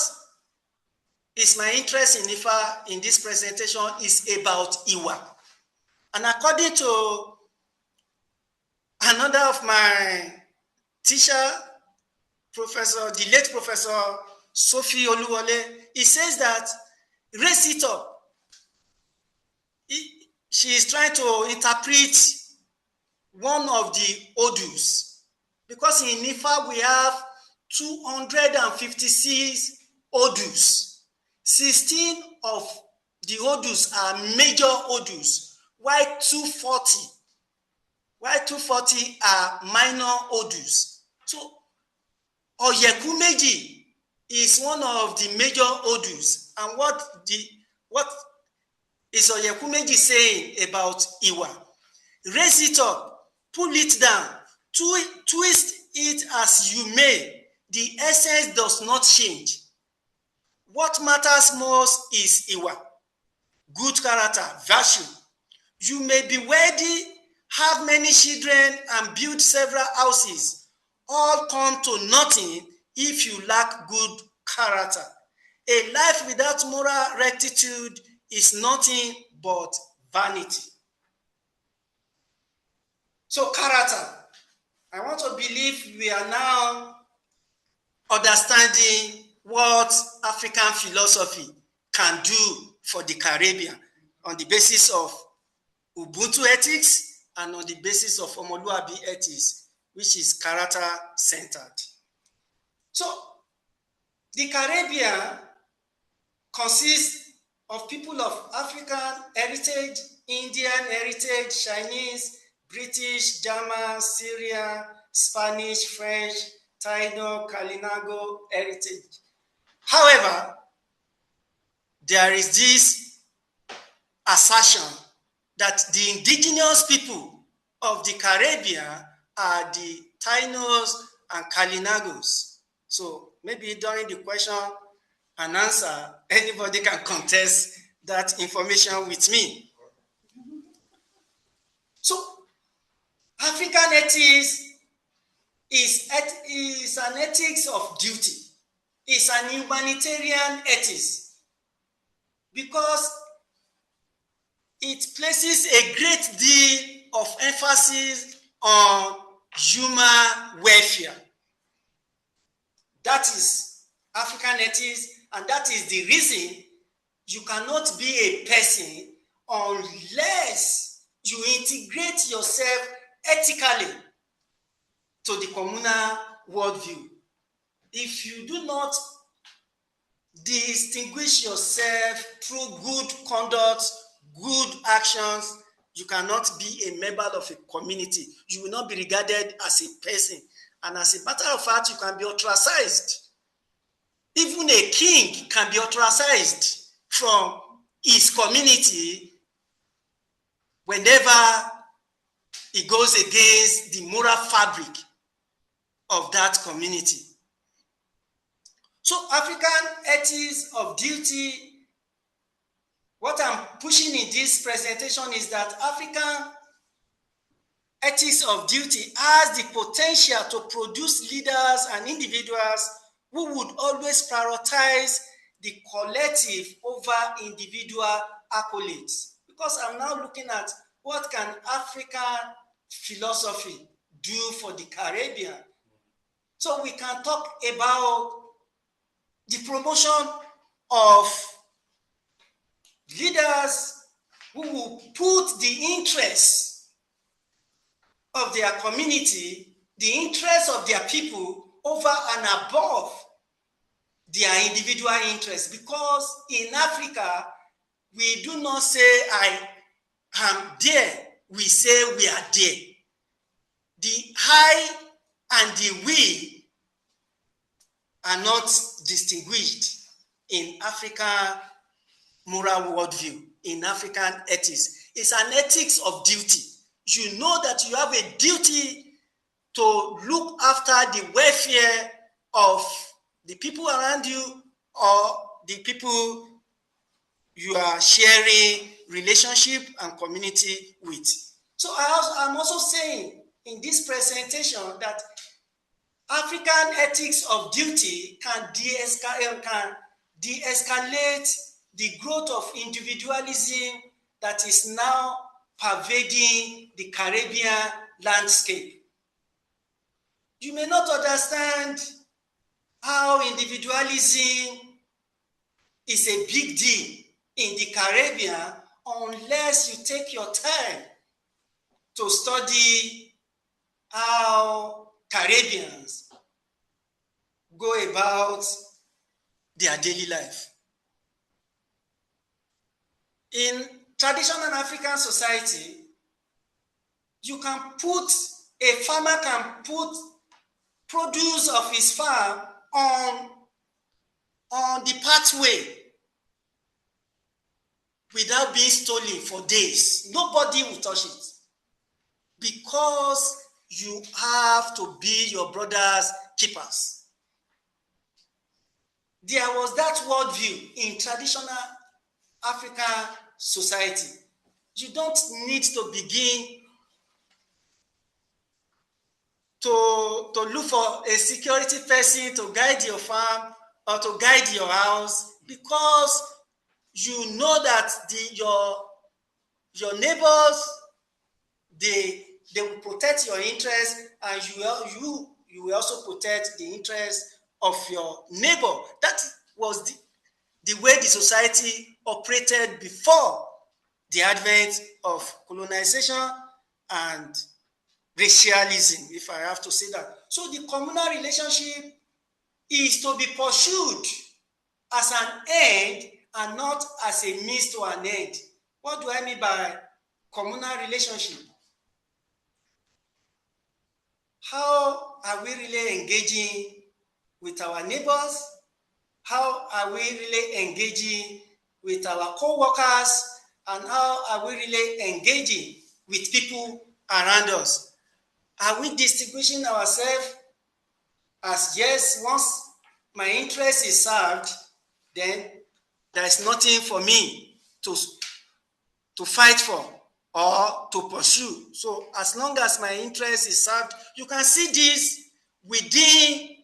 is my interest in Ifa in this presentation is about Iwa. And according to another of my teacher, the late Professor Sophie Oluwole, he says that raise it up. She is trying to interpret one of the Odus, because in Ifa we have 256 Odus. 16 of the Odus are major Odus, while 240 are minor Odus. So Oyekumeji is one of the major odus. And what is Oyekumeji saying about Iwa? Raise it up, pull it down, twist it as you may. The essence does not change. What matters most is Iwa, good character, virtue. You may be wealthy, have many children, and build several houses. All come to nothing if you lack good character. A life without moral rectitude is nothing but vanity. So character. I want to believe we are now understanding what African philosophy can do for the Caribbean on the basis of Ubuntu ethics and on the basis of Omoluabi ethics, which is character-centered. So the Caribbean consists of people of African heritage, Indian heritage, Chinese, British, German, Syrian, Spanish, French, Taino, Kalinago heritage. However, there is this assertion that the indigenous people of the Caribbean are the Tainos and Kalinagos. So maybe during the question and answer, anybody can contest that information with me. So African ethics is an ethics of duty. It's an humanitarian ethics because it places a great deal of emphasis on human welfare. That is African ethics, and that is the reason you cannot be a person unless you integrate yourself ethically to the communal worldview. If you do not distinguish yourself through good conduct, good actions, you cannot be a member of a community. You will not be regarded as a person. And as a matter of fact, you can be ostracized. Even a king can be ostracized from his community whenever he goes against the moral fabric of that community. So African ethics of duty, what I'm pushing in this presentation is that African ethics of duty has the potential to produce leaders and individuals who would always prioritize the collective over individual accolades. Because I'm now looking at what can African philosophy do for the Caribbean. So we can talk about the promotion of leaders who will put the interests of their community, the interests of their people over and above their individual interests. Because in Africa, we do not say I am there, we say we are there. The I and the we are not distinguished in African moral worldview, in African ethics. It's an ethics of duty. You know that you have a duty to look after the welfare of the people around you or the people you are sharing relationship and community with. So I'm also saying in this presentation that African ethics of duty can de-escalate the growth of individualism that is now pervading the Caribbean landscape. You may not understand how individualism is a big deal in the Caribbean unless you take your time to study how Caribbeans go about their daily life. In traditional African society, a farmer can produce of his farm on the pathway without being stolen for days. Nobody will touch it, because you have to be your brother's keepers. There was that worldview in traditional African society. You don't need to begin to look for a security person to guide your farm or to guide your house, because you know that your neighbors, they will protect your interest, and you will also protect the interest of your neighbor. That was the way the society operated before the advent of colonization and racialism, if I have to say that. So the communal relationship is to be pursued as an end and not as a means to an end. What do I mean by communal relationship? How are we really engaging with our neighbors? How are we really engaging with our co-workers? And how are we really engaging with people around us? Are we distinguishing ourselves as, yes, once my interest is served, then there is nothing for me to fight for or to pursue? So as long as my interest is served, you can see this within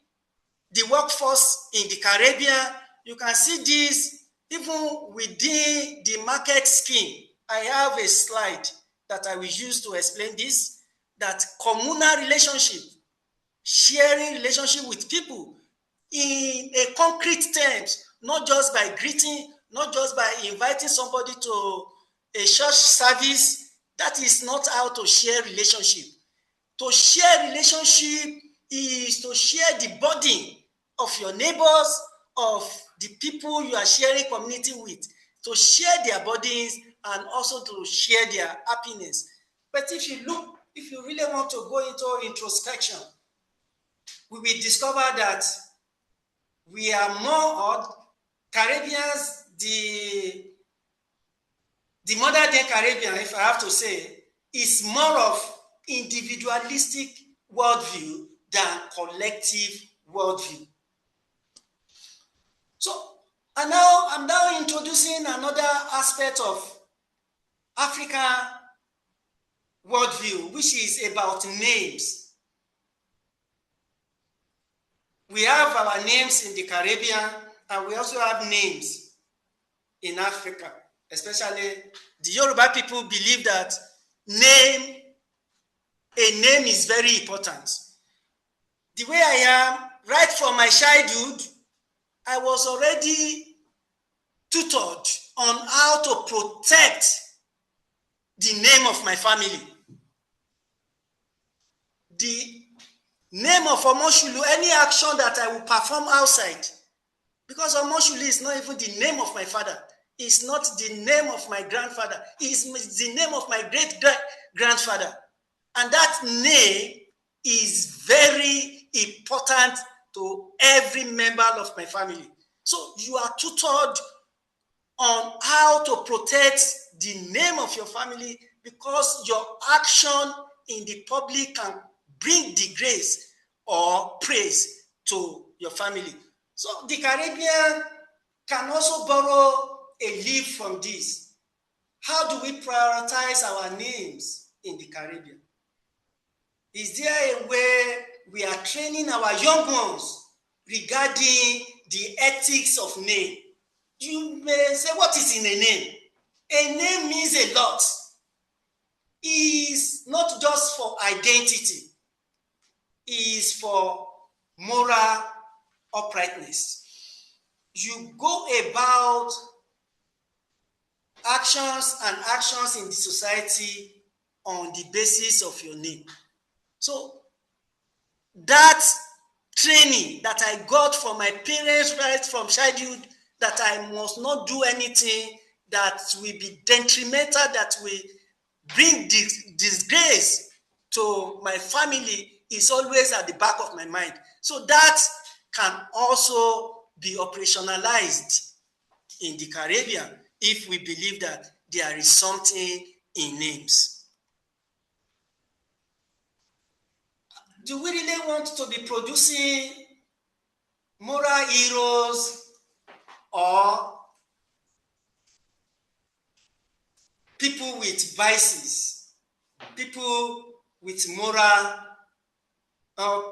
the workforce in the Caribbean. You can see this even within the market scheme. I have a slide that I will use to explain this, that communal relationship, sharing relationship with people in a concrete terms, not just by greeting, not just by inviting somebody to a church service. That is not how to share relationship. To share relationship is to share the burden of your neighbors, of the people you are sharing community with, to share their burdens and also to share their happiness. But if you really want to go into introspection, we will discover that we are more Caribbeans, the modern day Caribbean, if I have to say, is more of individualistic worldview than collective worldview. So, and now I'm now introducing another aspect of African worldview, which is about names. We have our names in the Caribbean, and we also have names in Africa. Especially the Yoruba people believe that a name is very important. The way I am, right from my childhood, I was already tutored on how to protect the name of my family. The name of Omosulu, any action that I will perform outside, because Omosulu is not even the name of my father. It's not the name of my grandfather. It's the name of my great-grandfather. And that name is very important to every member of my family. So you are tutored on how to protect the name of your family, because your action in the public can bring disgrace or praise to your family. So the Caribbean can also borrow a leaf from this. How do we prioritize our names in the Caribbean? Is there a way we are training our young ones regarding the ethics of name? You may say, what is in a name? A name means a lot. It's not just for identity. It's for moral uprightness. You go about actions in the society on the basis of your name. So that training that I got from my parents right from childhood, that I must not do anything that will be detrimental, that will bring disgrace to my family, is always at the back of my mind. So that can also be operationalized in the Caribbean if we believe that there is something in names. Do we really want to be producing moral heroes or people with vices, people with moral,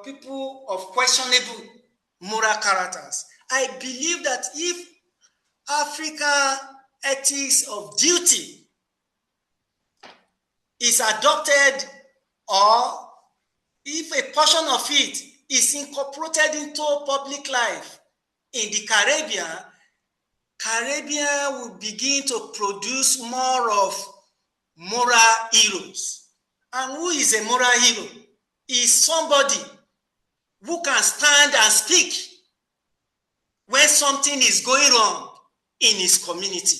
people of questionable moral characters? I believe that if African ethics of duty is adopted, or if a portion of it is incorporated into public life in the Caribbean will begin to produce more of moral heroes. And who is a moral hero? Is somebody who can stand and speak when something is going wrong in his community.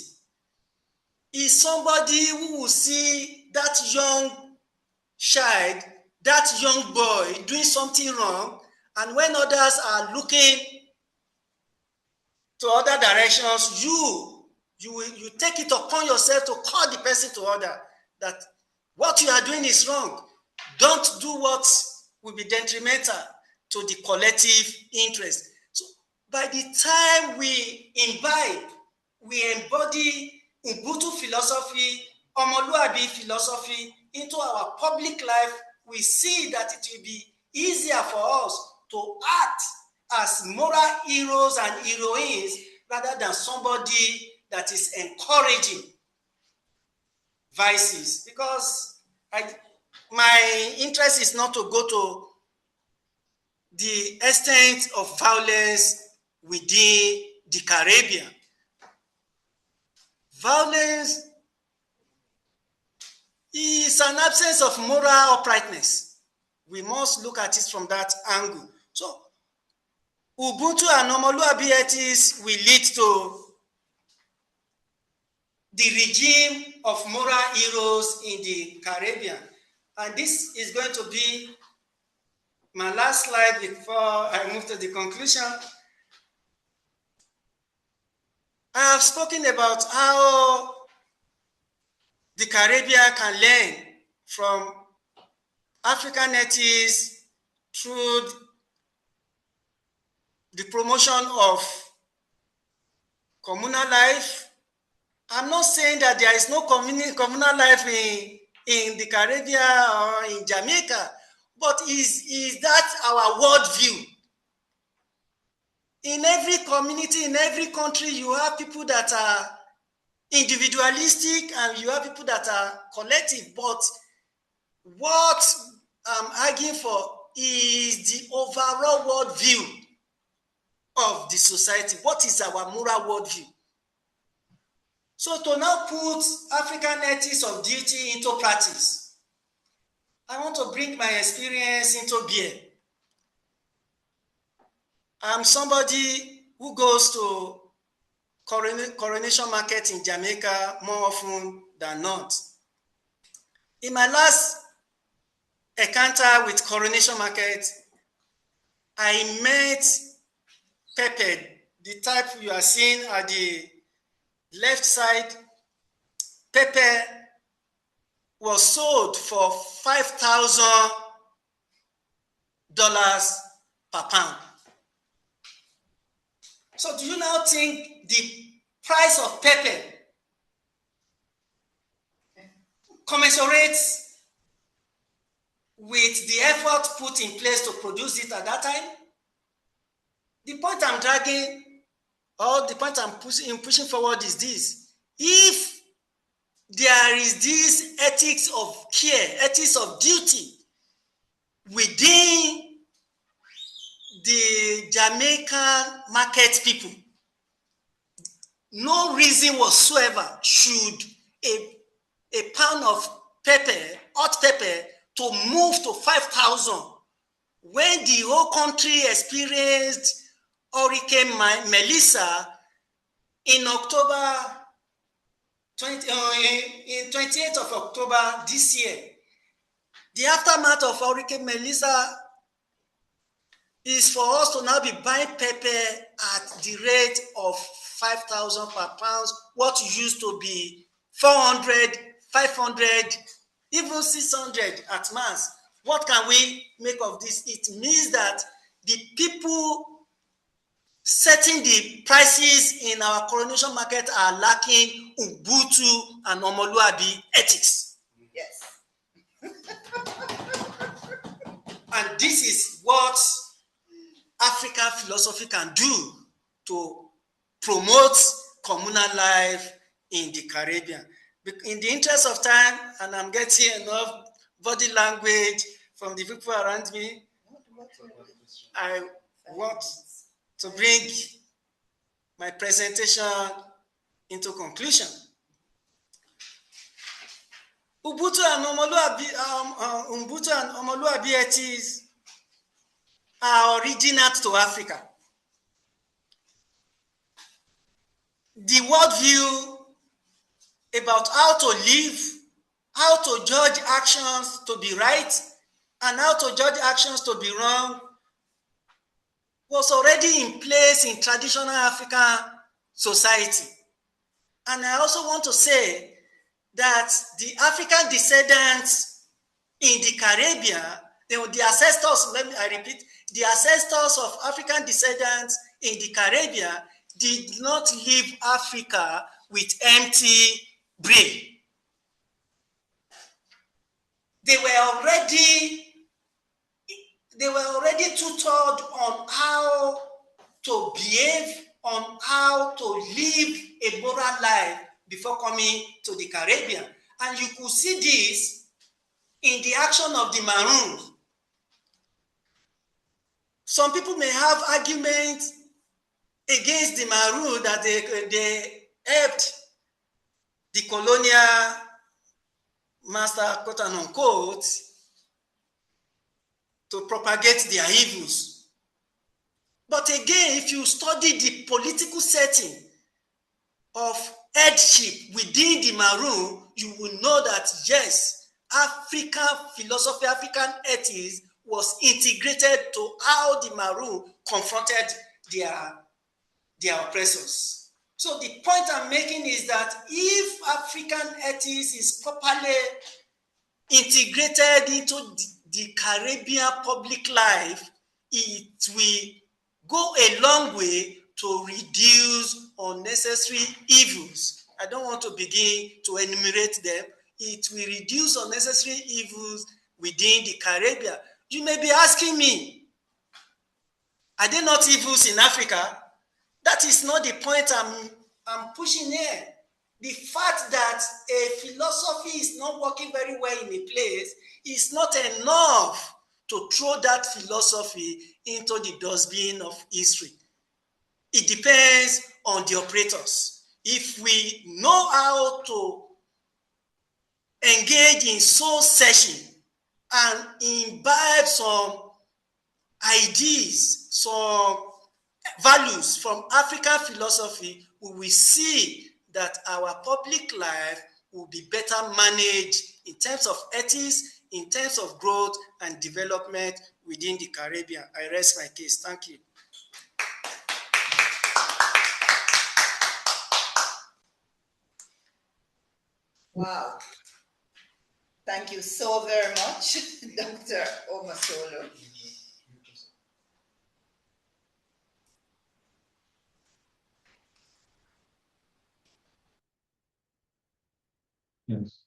Is somebody who will see that young child, that young boy doing something wrong, and when others are looking to other directions, you take it upon yourself to call the person to order that what you are doing is wrong. Don't do what will be detrimental to the collective interest. So by the time we imbibe, we embody Ubuntu philosophy, Omoluabi philosophy into our public life, we see that it will be easier for us to act as moral heroes and heroines rather than somebody that is encouraging vices. Because my interest is not to go to the extent of violence within the Caribbean. Violence is an absence of moral uprightness. We must look at it from that angle. So, Ubuntu and Omoluabi Ethics will lead to the regime of moral heroes in the Caribbean. And this is going to be my last slide before I move to the conclusion. I have spoken about how the Caribbean can learn from African ethics through the promotion of communal life. I'm not saying that there is no communal life in the Caribbean or in Jamaica, but is that our worldview? In every community, in every country, you have people that are individualistic and you have people that are collective. But what I'm arguing for is the overall worldview of the society. What is our moral worldview? So to now put African ethics of duty into practice, I want to bring my experience into bear. I'm somebody who goes to Coronation Market in Jamaica more often than not. In my last encounter with Coronation Market, I met pepper, the type you are seeing at the left side. Pepper was sold for $5,000 per pound. So do you now think the price of pepper commensurates with the effort put in place to produce it at that time? The point I'm dragging, or the point I'm pushing forward is this. If there is this ethics of care, ethics of duty within the Jamaican market people, no reason whatsoever should a pound of pepper, hot pepper, to move to 5,000 when the whole country experienced Hurricane Melissa in October, in 28th of October this year. The aftermath of Hurricane Melissa is for us to now be buying pepper at the rate of 5,000 per pound, what used to be 400, 500, even 600 at mass. What can we make of this? It means that the people setting the prices in our coronation market are lacking Ubuntu and Omoluabi ethics. Yes. And this is what African philosophy can do to promote communal life in the Caribbean. In the interest of time, and I'm getting enough body language from the people around me, I want to bring my presentation into conclusion. Ubuntu and Omoluabi Ethics are original to Africa. The worldview about how to live, how to judge actions to be right, and how to judge actions to be wrong was already in place in traditional African society. And I also want to say that the African descendants in the Caribbean, the ancestors, I repeat, the ancestors of African descendants in the Caribbean did not leave Africa with empty brain. They were already tutored on how to behave, on how to live a moral life before coming to the Caribbean. And you could see this in the action of the Maroons. Some people may have arguments against the Maroons that they helped the colonial master, quote and unquote, to propagate their evils. But again, if you study the political setting of headship within the Maroon, you will know that yes, African philosophy, African ethics was integrated to how the Maroon confronted their oppressors. So the point I'm making is that if African ethics is properly integrated into the Caribbean public life, it will go a long way to reduce unnecessary evils. I don't want to begin to enumerate them. It will reduce unnecessary evils within the Caribbean. You may be asking me, are there not evils in Africa? That is not the point I'm pushing here. The fact that a philosophy is not working very well in a place is not enough to throw that philosophy into the dustbin of history. It depends on the operators. If we know how to engage in soul searching and imbibe some ideas, some values from African philosophy, we will see that our public life will be better managed in terms of ethics, in terms of growth and development within the Caribbean. I rest my case. Thank you. Wow. Thank you so very much, Dr. Omosulu. Yes.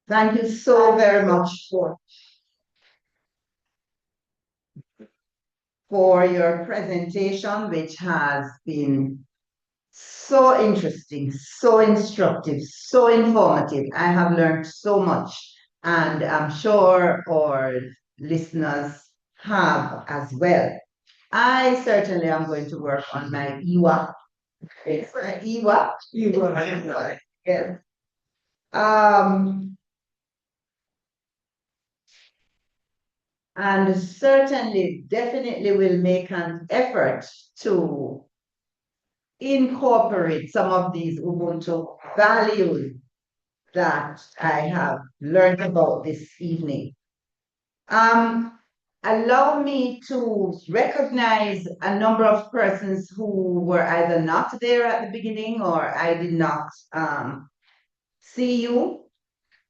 Thank you so very much for your presentation, which has been so interesting, so instructive, so informative. I have learned so much, and I'm sure our listeners have as well. I certainly am going to work on my IWA. IWA? IWA. Yes. And certainly, definitely will make an effort to incorporate some of these Ubuntu values that I have learned about this evening. allow me to recognize a number of persons who were either not there at the beginning or I did not see you.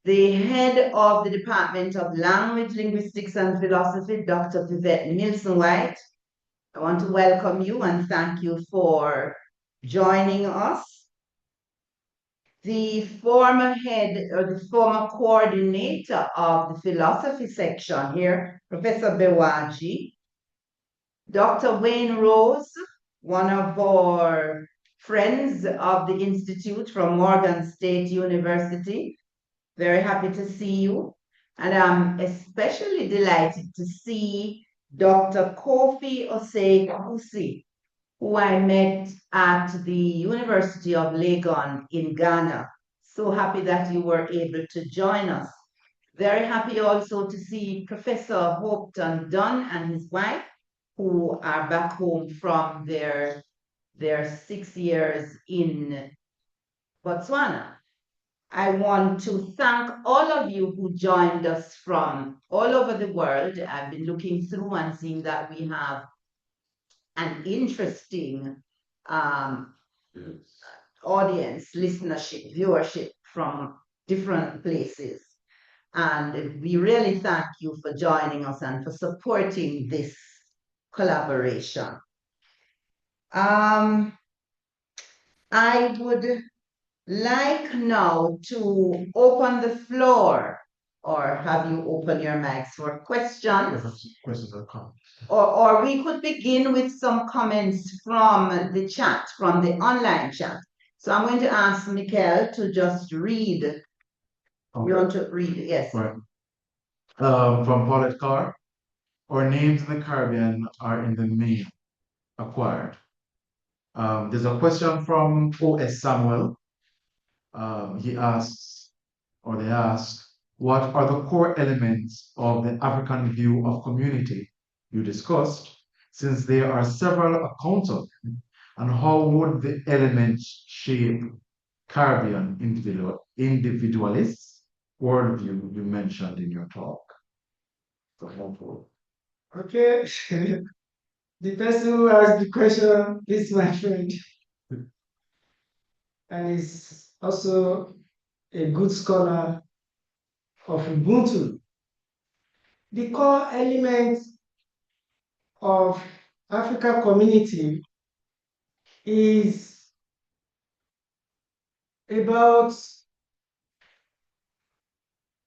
The head of the Department of Language, Linguistics and Philosophy, Dr. Vivette Nielsen-White. I want to welcome you and thank you for joining us. The former head or the former coordinator of the philosophy section here, Professor Bewaji, Dr. Wayne Rose, one of our friends of the Institute from Morgan State University. Very happy to see you. And I'm especially delighted to see Dr. Kofi Osei-Kusi, who I met at the University of Legon in Ghana. So happy that you were able to join us. Very happy also to see Professor Hopeton Dunn and his wife, who are back home from their 6 years in Botswana. I want to thank all of you who joined us from all over the world. I've been looking through and seeing that we have an interesting audience, listenership, viewership from different places. And we really thank you for joining us and for supporting this collaboration. I would like now to open the floor, or have you open your mics for questions? Questions or comments. Or we could begin with some comments from the chat, from the online chat. So I'm going to ask Mikhail to just read. Okay. You want to read? Yes. Right. From Paulette Carr, our names in the Caribbean are in the main acquired. There's a question from O.S. Samuel. He asks, or they ask, what are the core elements of the African view of community you discussed, since there are several accounts of them, and how would the elements shape Caribbean individualists' worldview you mentioned in your talk? Okay. The person who asked the question is my friend. And is also a good scholar of Ubuntu. The core element of Africa community is about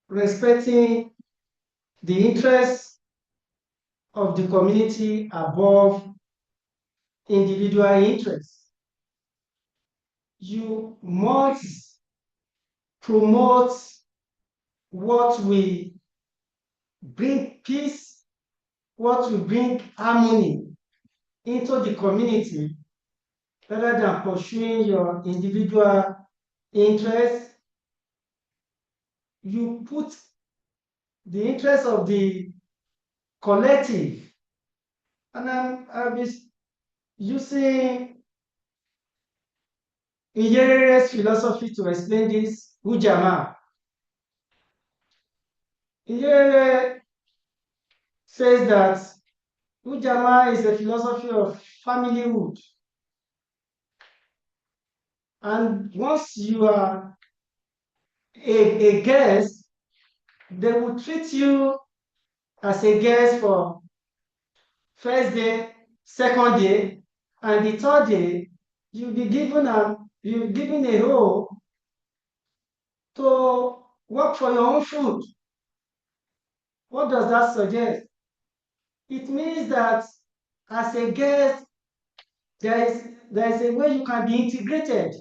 respecting the interests of the community above individual interests. You must promote what will bring peace, what will bring harmony into the community, rather than pursuing your individual interests. You put the interest of the collective, and I'll be using Nyerere's philosophy to explain this, Ujamaa. Nyerere says that Ujamaa is a philosophy of familyhood. And once you are a guest, they will treat you as a guest for first day, second day, and the third day, you'll be given a role to work for your own food. What does that suggest? It means that as a guest, there is a way you can be integrated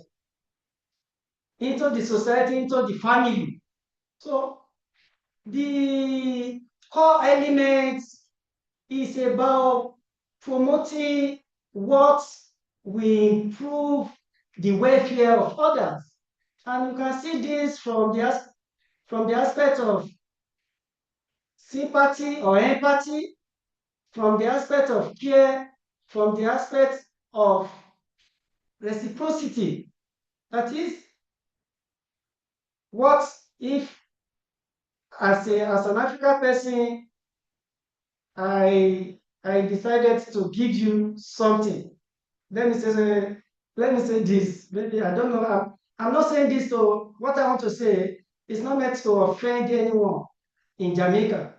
into the society, into the family. So the core elements is about promoting what will improve the welfare of others. And you can see this from the aspect of sympathy or empathy, from the aspect of care, from the aspect of reciprocity. That is, what if, as an African person, I decided to give you something. Let me say this. Maybe I don't know. I'm not saying this to what I want to say is not meant to offend anyone in Jamaica.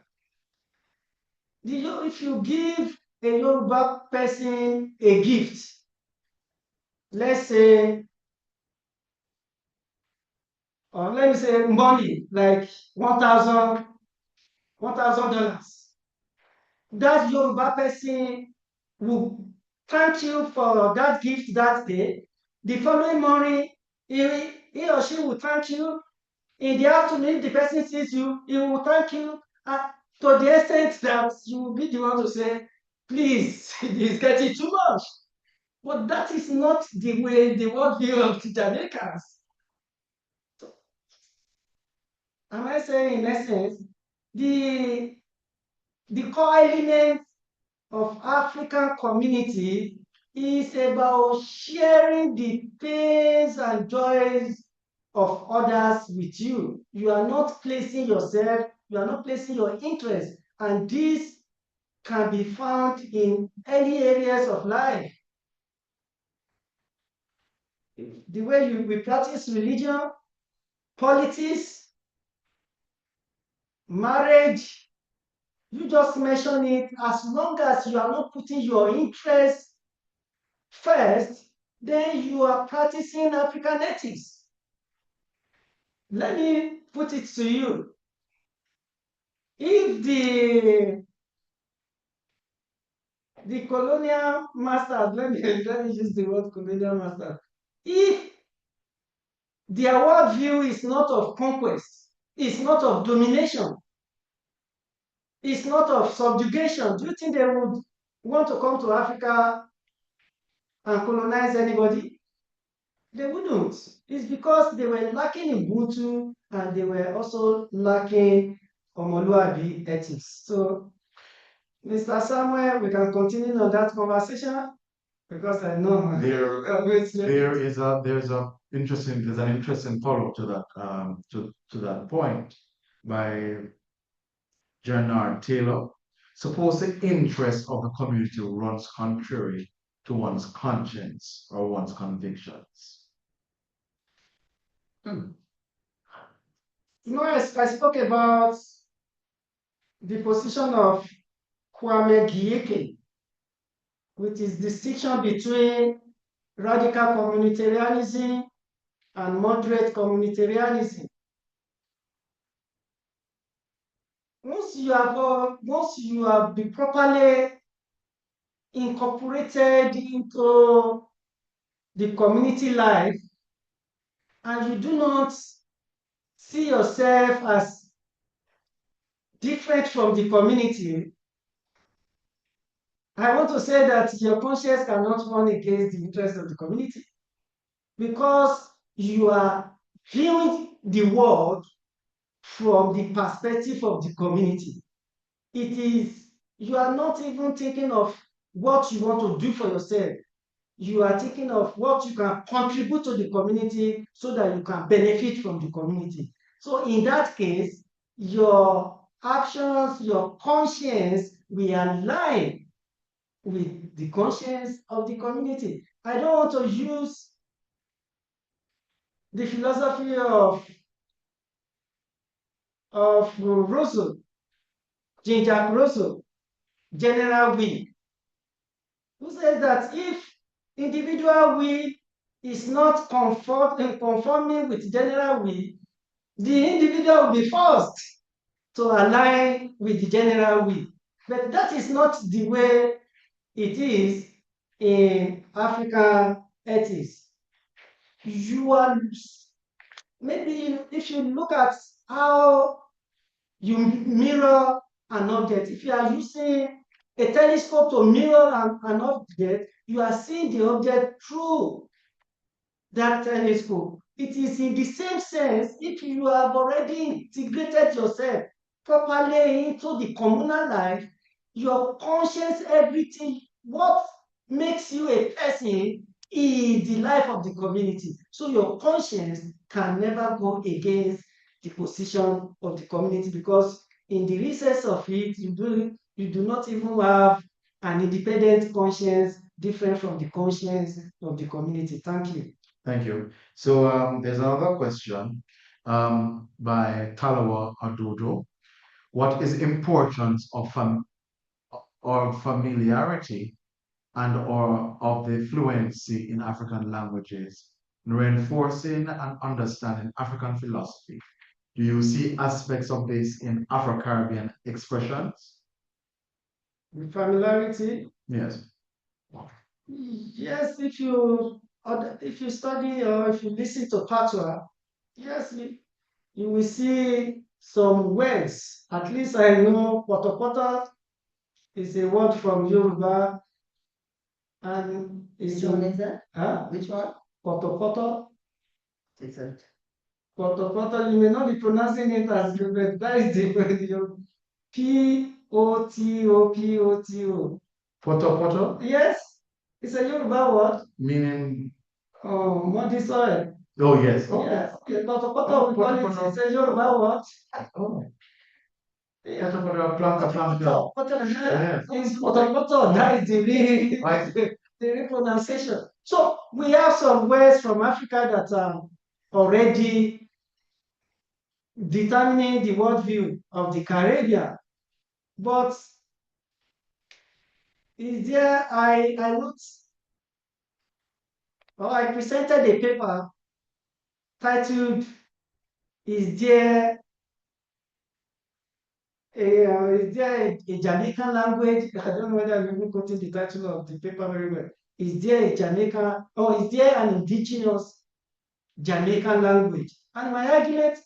If you give a Yoruba person a gift, let's say, or let me say money, like $1,000, that Yoruba person will thank you for that gift that day. The following morning, he or she will thank you. In the afternoon, if the person sees you, he will thank you to the extent that you will be the one to say, please, it's getting too much. But that is not the way, the worldview of the Jamaicans. So, am I saying in essence, the core element of African community is about sharing the pains and joys of others with you. You are not placing yourself, you are not placing your interest, and this can be found in any areas of life. The way we practice religion, politics, marriage, you just mention it. As long as you are not putting your interest first, then you are practicing African ethics. Let me put it to you. If the colonial masters, let me use the word colonial master, if their worldview is not of conquest, it's not of domination, it's not of subjugation, do you think they would want to come to Africa and colonize anybody? They wouldn't. It's because they were lacking Ubuntu and they were also lacking Omoluabi ethics. So, Mr. Samuel, we can continue on that conversation because I know there's an interesting follow-up to that to that point by Bernard Taylor. Suppose the interest of the community runs contrary to one's conscience or one's convictions. I spoke about the position of Kwame Gyeke, with its distinction between radical communitarianism and moderate communitarianism. Once you have been properly incorporated into the community life, and you do not see yourself as different from the community, I want to say that your conscience cannot run against the interest of the community, because you are viewing the world from the perspective of the community. You are not even thinking of what you want to do for yourself. You are thinking of what you can contribute to the community so that you can benefit from the community. So in that case, your actions, your conscience will align with the conscience of the community. I don't want to use the philosophy of Rousseau, Jean-Jacques Rousseau, general will, who says that if individual will is not conforming with general will, the individual will be forced to align with the general will. But that is not the way it is in African ethics. Maybe if you look at how you mirror an object, if you are using a telescope to mirror an object, you are seeing the object through that telescope. It is in the same sense if you have already integrated yourself properly into the communal life, your conscience, everything, what makes you a person is the life of the community. So your conscience can never go against the position of the community, because in the recess of it, you do not even have an independent conscience different from the conscience of the community. Thank you. Thank you. So there's another question by Talawa Adodo. What is importance of familiarity and or of the fluency in African languages, reinforcing and understanding African philosophy? Do you see aspects of this in Afro-Caribbean expressions? With familiarity? Yes. Yes, if you study or if you listen to Patois, yes, you will see some words. At least I know Potopoto is a word from Yoruba, and Which one is that? Which one? Potopoto. It's a Potopoto, you may not be pronouncing it as you, but that is the word. Potopoto. Poto? Yes, it's a Yoruba word. Meaning? Muddy soil. Oh, yes. Yes, Potopoto, we call it. It's a Yoruba word. Oh. Yeah. Potopoto. Potopoto, that is the real pronunciation. So we have some words from Africa that are already determining the worldview of the Caribbean. But is there, I wrote, or I presented a paper titled, is there a Jamaican language? I don't know whether I'm even quoting the title of the paper very well. Is there a Jamaican, or is there an indigenous Jamaican language? And my argument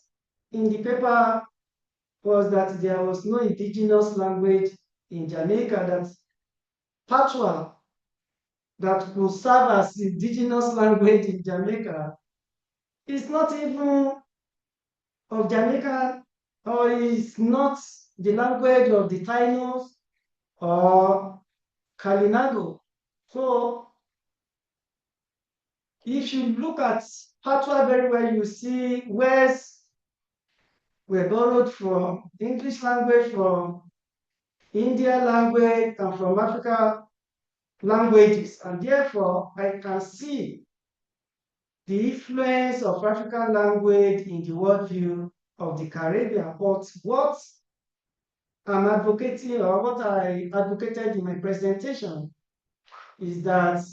in the paper was that there was no indigenous language in Jamaica, that Patois that could serve as indigenous language in Jamaica is not even of Jamaica, or is not the language of the Tainos or Kalinago. So if you look at Patois very well, you see words were borrowed from English language, from Indian language, and from Africa languages. And therefore, I can see the influence of African language in the worldview of the Caribbean. But what I'm advocating, or what I advocated in my presentation, is that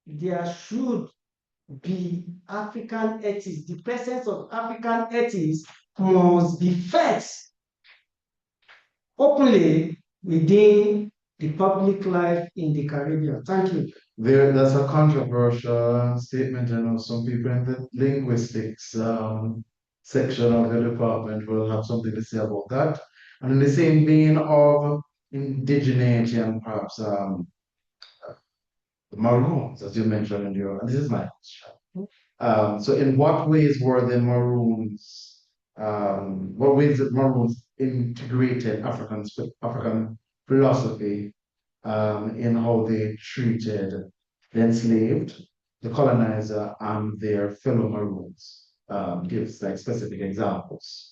there should be African ethics. The presence of African ethics must be felt openly within the public life in the Caribbean. Thank you. That's a controversial statement. I know some people in the linguistics section of the department will have something to say about that. And in the same vein of indigeneity and perhaps Maroons, as you mentioned in your, and this is my question. So in what ways were the Maroons, what ways did Maroons integrated African philosophy in how they treated the enslaved, the colonizer, and their fellow Maroons? Gives like specific examples.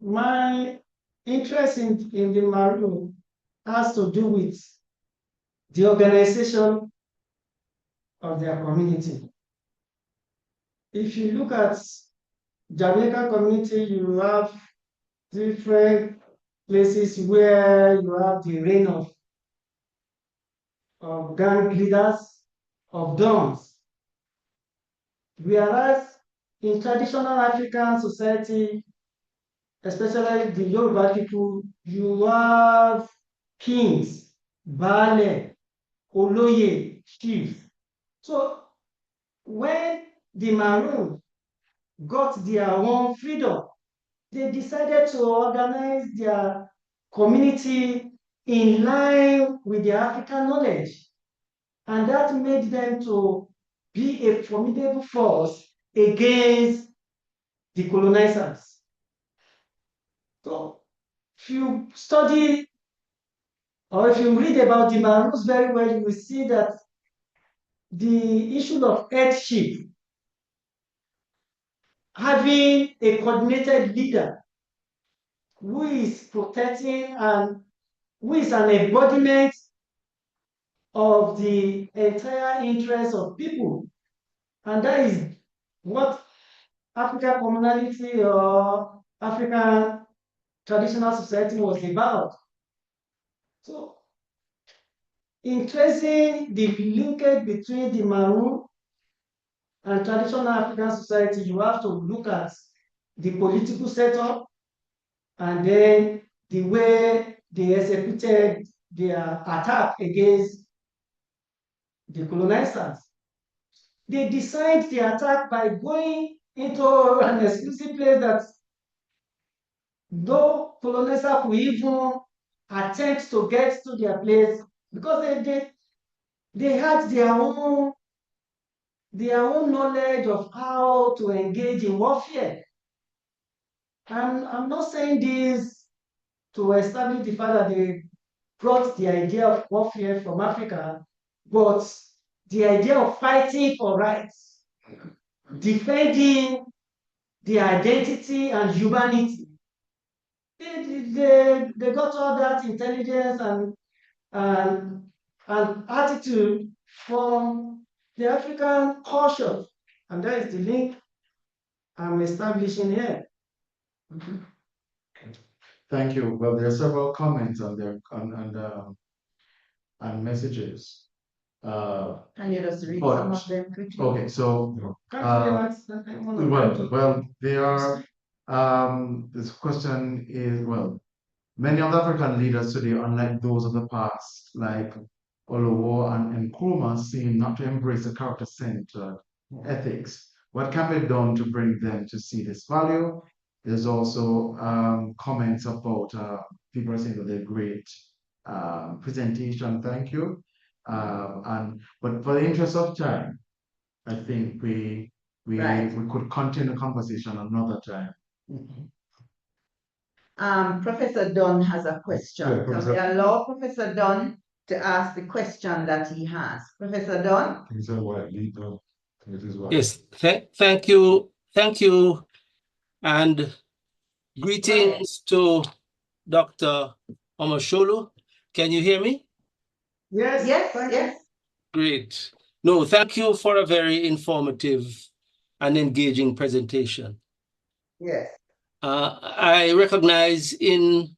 My interest in the Maroon has to do with the organization of their community. If you look at Jamaican community, you have different places where you have the reign of gang leaders, of dons. Whereas in traditional African society, especially the Yoruba people, you have kings, baale, oloye, chiefs. So when the Maroon got their own freedom, they decided to organize their community in line with their African knowledge. And that made them to be a formidable force against the colonizers. So if you study or if you read about the Maroons very well, you will see that the issue of headship, having a coordinated leader, who is protecting and who is an embodiment of the entire interest of people. And that is what African communality or African traditional society was about. So, in tracing the linkage between the Maroon and traditional African society, you have to look at the political setup and then the way they executed their attack against the colonizers. They designed the attack by going into an exclusive place that no colonizer could even attempt to get to their place because they had their own knowledge of how to engage in warfare. And I'm not saying this to establish the fact that they brought the idea of warfare from Africa, but the idea of fighting for rights, defending the identity and humanity. They got all that intelligence and attitude from the African culture. And that is the link I'm establishing here. Thank you. Well, there are several comments on there and messages. Can you just read but- some of them quickly? Okay, so well, there are this question is, well, many of the African leaders today, unlike those of the past, like Olowo and Nkrumah, seem not to embrace the character-centered ethics. What can be done to bring them to see this value? There's also comments about people saying that they're great presentation, thank you. But for the interest of time, I think we could continue the conversation another time. Professor Dunn has a question. Yeah, Can we allow Professor Dunn to ask the question that he has? Professor Dunn? Yes, thank you, and greetings to Dr. Omosulu. Can you hear me? Yes, Yes. Great. No, thank you for a very informative and engaging presentation. Yes. I recognize in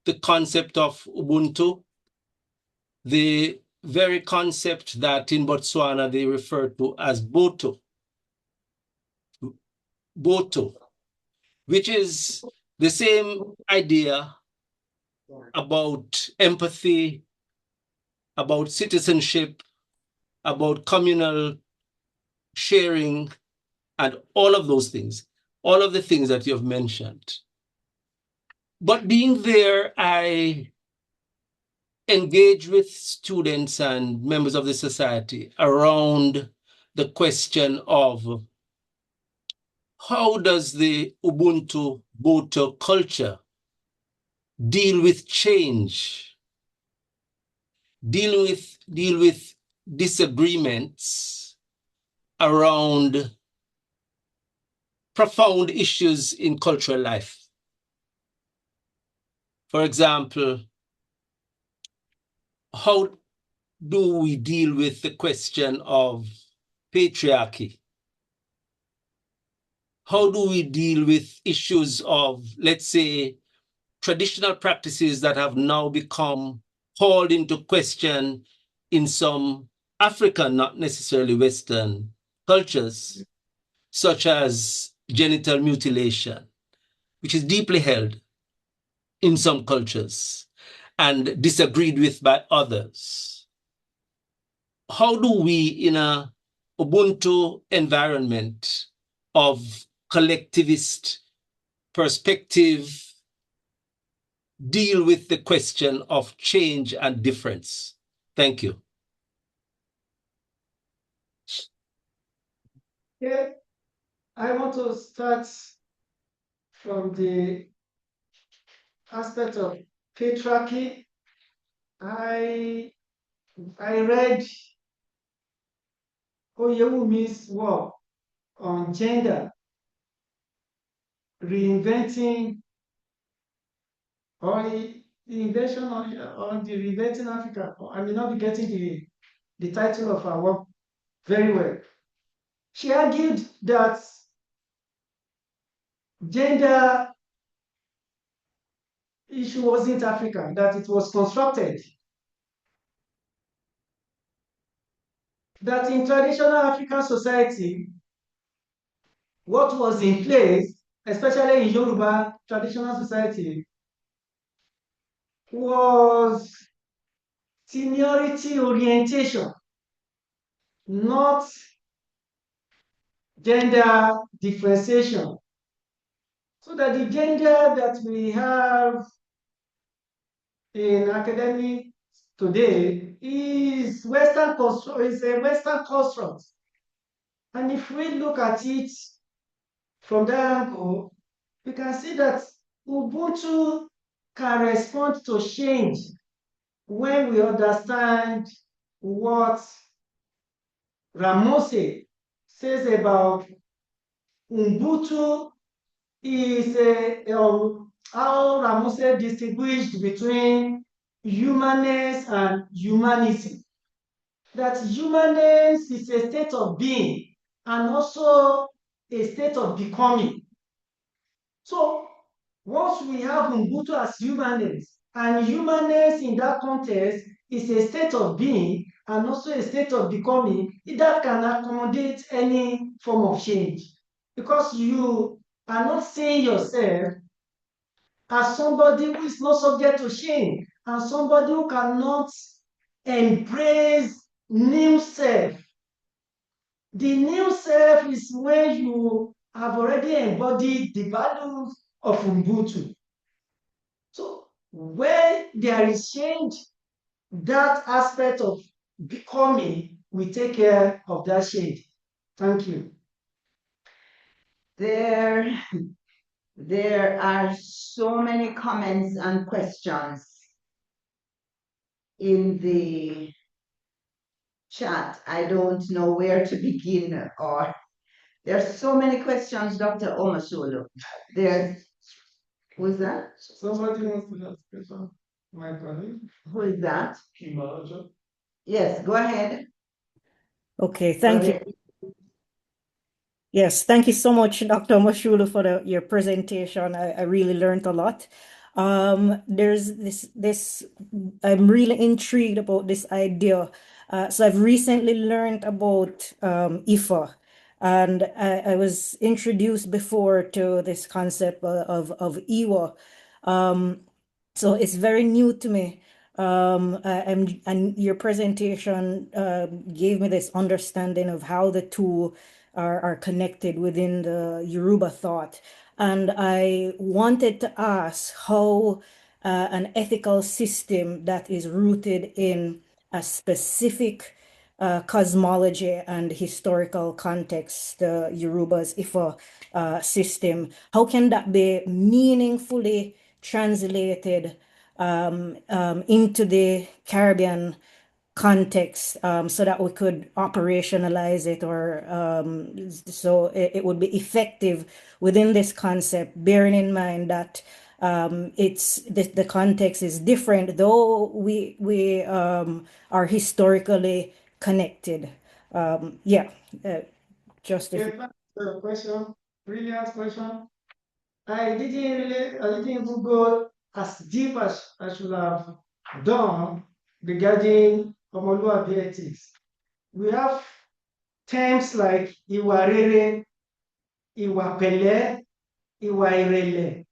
the concept of Ubuntu, the very concept that in Botswana they refer to as Boto, which is the same idea about empathy, about citizenship, about communal sharing, and all of those things, all of the things that you have mentioned. But being there, I engage with students and members of the society around the question of how does the Ubuntu Boto culture deal with change, deal with disagreements around profound issues in cultural life. For example, how do we deal with the question of patriarchy? How do we deal with issues of, let's say, traditional practices that have now become called into question in some African, not necessarily Western cultures, such as genital mutilation, which is deeply held in some cultures and disagreed with by others? How do we, in a Ubuntu environment of collectivist perspective, deal with the question of change and difference? Thank you. Yeah, I want to start from the aspect of patriarchy. I read Oyewumi's work on gender, reinventing or the invention on the reinventing Africa. I may not be getting the title of her work very well. She argued that gender issue wasn't African, that it was constructed. That in traditional African society, what was in place, especially in Yoruba traditional society, was seniority orientation, not gender differentiation. So that the gender that we have in academic today is Western construct, is a Western construct. And if we look at it from that angle, we can see that Ubuntu can respond to change when we understand what Ramose says about Ubuntu is how Ramose distinguished between humanness and humanity. That humanness is a state of being and also a state of becoming. So once we have Ubuntu as humanness, and humanness in that context is a state of being and also a state of becoming, that can accommodate any form of change. Because you are not seeing yourself as somebody who is not subject to change and somebody who cannot embrace new self. The new self is when you have already embodied the values of Ubuntu. So when there is change, that aspect of becoming will take care of that change. Thank you. There are so many comments and questions in the chat. I don't know where to begin, or there's so many questions, Dr. Omosulu. Who's that? Somebody wants to ask a question. My colleague. Who is that? Kimaraja. Yes, go ahead. Okay, thank you. Yes, thank you so much, Dr. Omosulu, for your presentation. I really learned a lot. There's this I'm really intrigued about this idea. So I've recently learned about IFA, and I was introduced before to this concept of IWA. So it's very new to me. And your presentation gave me this understanding of how the two are connected within the Yoruba thought. And I wanted to ask how an ethical system that is rooted in a specific cosmology and historical context, the Yoruba's Ifa system, how can that be meaningfully translated into the Caribbean context so that we could operationalize it, or so it would be effective within this concept, bearing in mind that it's the context is different, though we are historically connected. Just Okay, that's a question, brilliant question. I didn't even go as deep as I should have done regarding Omoluabi ethics. We have terms like ìwà rere, ìwà pẹ̀lẹ́, ìwà ìrẹ̀lẹ̀,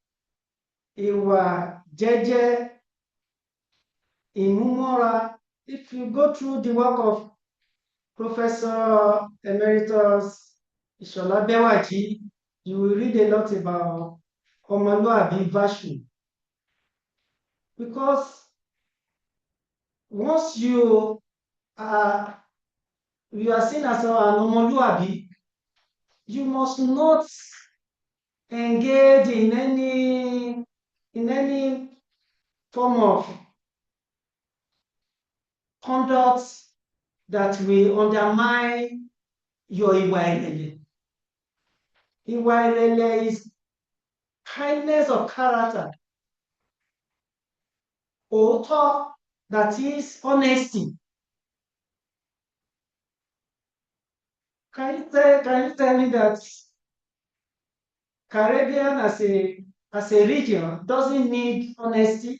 ìwà jẹ́jẹ́, ìmúmọ́ra. If you go through the work of Professor Emeritus Ishola Bewaji, you will read a lot about Omoluabi virtue. Because once you are seen as an Omoluabi, you must not engage in any form of conduct that will undermine your ìwà ìrẹ̀lẹ̀. Ìwà ìrẹ̀lẹ̀ is kindness of character. òótọ́, that is honesty. Can you tell me that Caribbean as a region doesn't need honesty?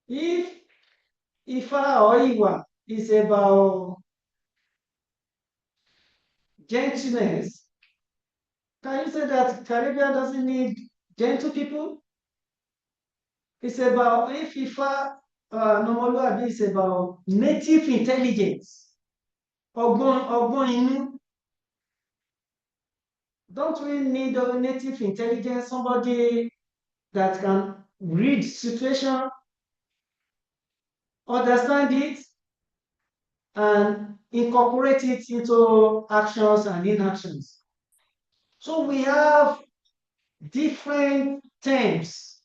If Ifa or Iwa is about gentleness, can you say that Caribbean doesn't need gentle people? It's about, if Ifa Omoluabi is about native intelligence, ọgbọ́n inú. Don't we need a native intelligence, somebody that can read situation, understand it, and incorporate it into actions and inactions? So we have different terms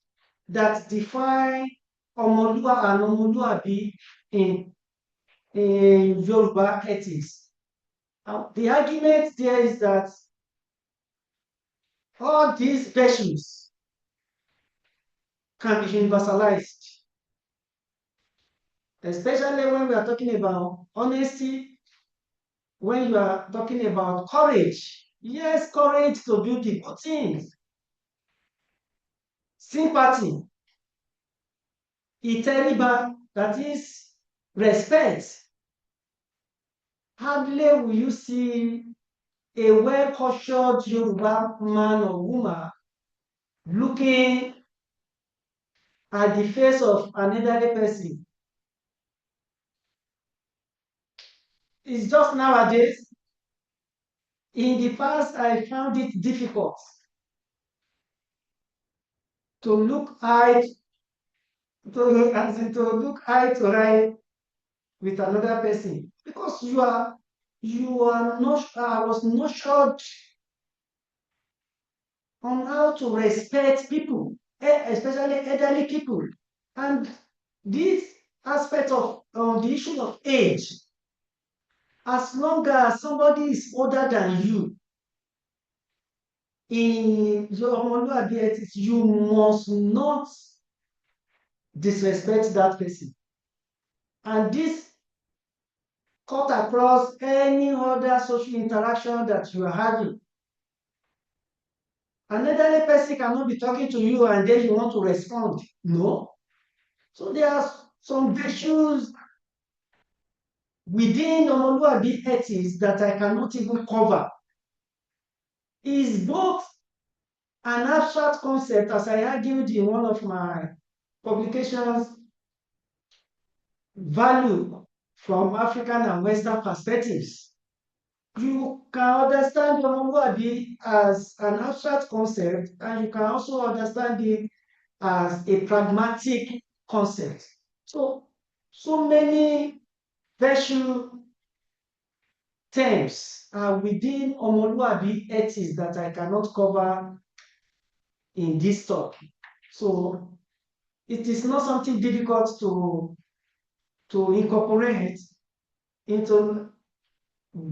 that define Omolua and Omoluabi in Yoruba ethics. The argument there is that all these virtues can be universalized, especially when we are talking about honesty, when you are talking about courage. Yes, courage to do the good things. Sympathy, ìtẹríba, that is respect. Hardly will you see a well-cultured Yoruba man or woman looking at the face of another person. It's just nowadays. In the past, I found it difficult to look eye to look eye to eye with another person, because you are not, I was not sure on how to respect people, especially elderly people. And this aspect of the issue of age, as long as somebody is older than you, in your Omoluabi ethics, you must not disrespect that person. And this cut across any other social interaction that you are having. Another person cannot be talking to you and then you want to respond. No. So there are some virtues within Omoluabi ethics that I cannot even cover. Is both an abstract concept, as I argued in one of my publications, value from African and Western perspectives. You can understand Omoluabi as an abstract concept, and you can also understand it as a pragmatic concept. So many virtue terms are within Omoluabi ethics that I cannot cover in this talk. So it is not something difficult to incorporate into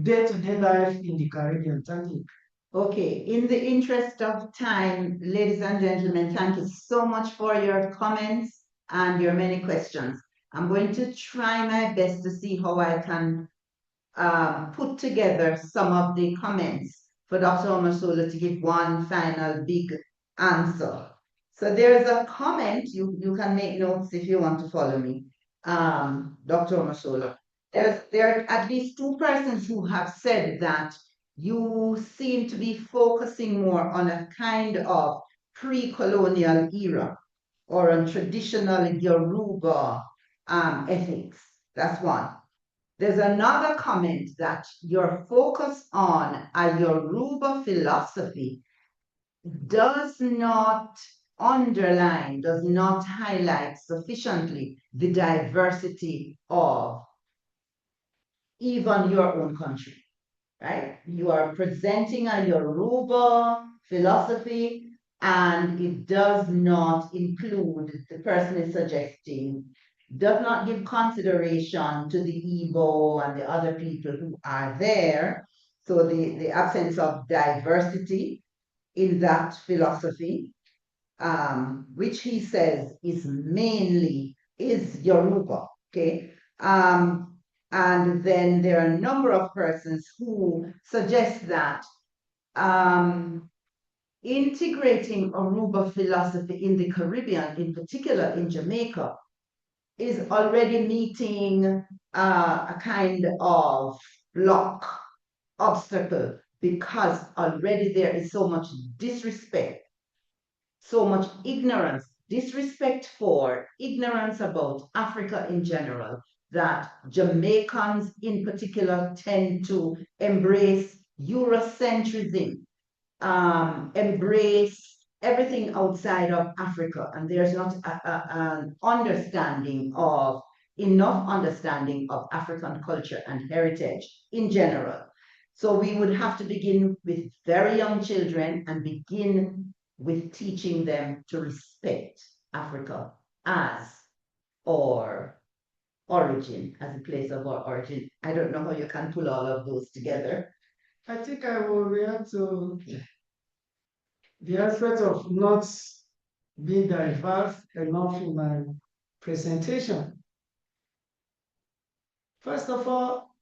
day-to-day life in the Caribbean. Thank you. Okay, in the interest of time, ladies and gentlemen, thank you so much for your comments and your many questions. I'm going to try my best to see how I can put together some of the comments for Dr. Omosulu to give one final big answer. So there's a comment, you can make notes if you want to follow me, Dr. Omosulu. There are at least two persons who have said that you seem to be focusing more on a kind of pre-colonial era or on traditional Yoruba ethics. That's one. There's another comment that your focus on a Yoruba philosophy does not underline, does not highlight sufficiently the diversity of even your own country, right? You are presenting a Yoruba philosophy and it does not include, the person is suggesting, does not give consideration to the Igbo and the other people who are there. So the absence of diversity in that philosophy. which he says is mainly Yoruba, okay? And then there are a number of persons who suggest that integrating Yoruba philosophy in the Caribbean, in particular in Jamaica, is already meeting a kind of block, obstacle, because already there is so much disrespect, so much ignorance, disrespect for, ignorance about Africa in general, that Jamaicans in particular tend to embrace Eurocentrism, embrace everything outside of Africa, and there's not an understanding of enough understanding of African culture and heritage in general. So we would have to begin with very young children and begin with teaching them to respect Africa as our origin, as a place of our origin. I don't know how you can pull all of those together. I think I will react to the aspect of not being diverse enough in my presentation. First of all,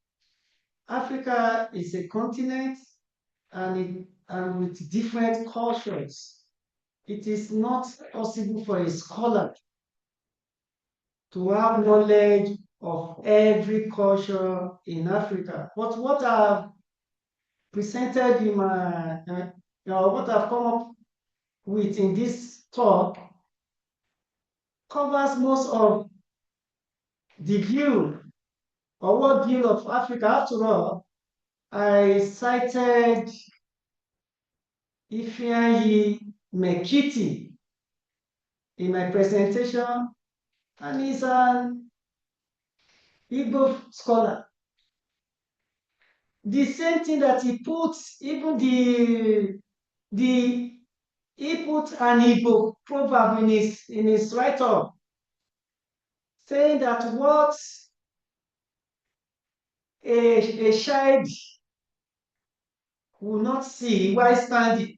Africa is a continent and with different cultures. It is not possible for a scholar to have knowledge of every culture in Africa. But what I've presented in my, what I've come up with in this talk covers most of the view or what view of Africa. After all, I cited Ifeanyi Mekiti in my presentation, and he's an Igbo scholar. The same thing that he puts, even he put an Igbo proverb in his write-up, saying that what a child will not see while standing,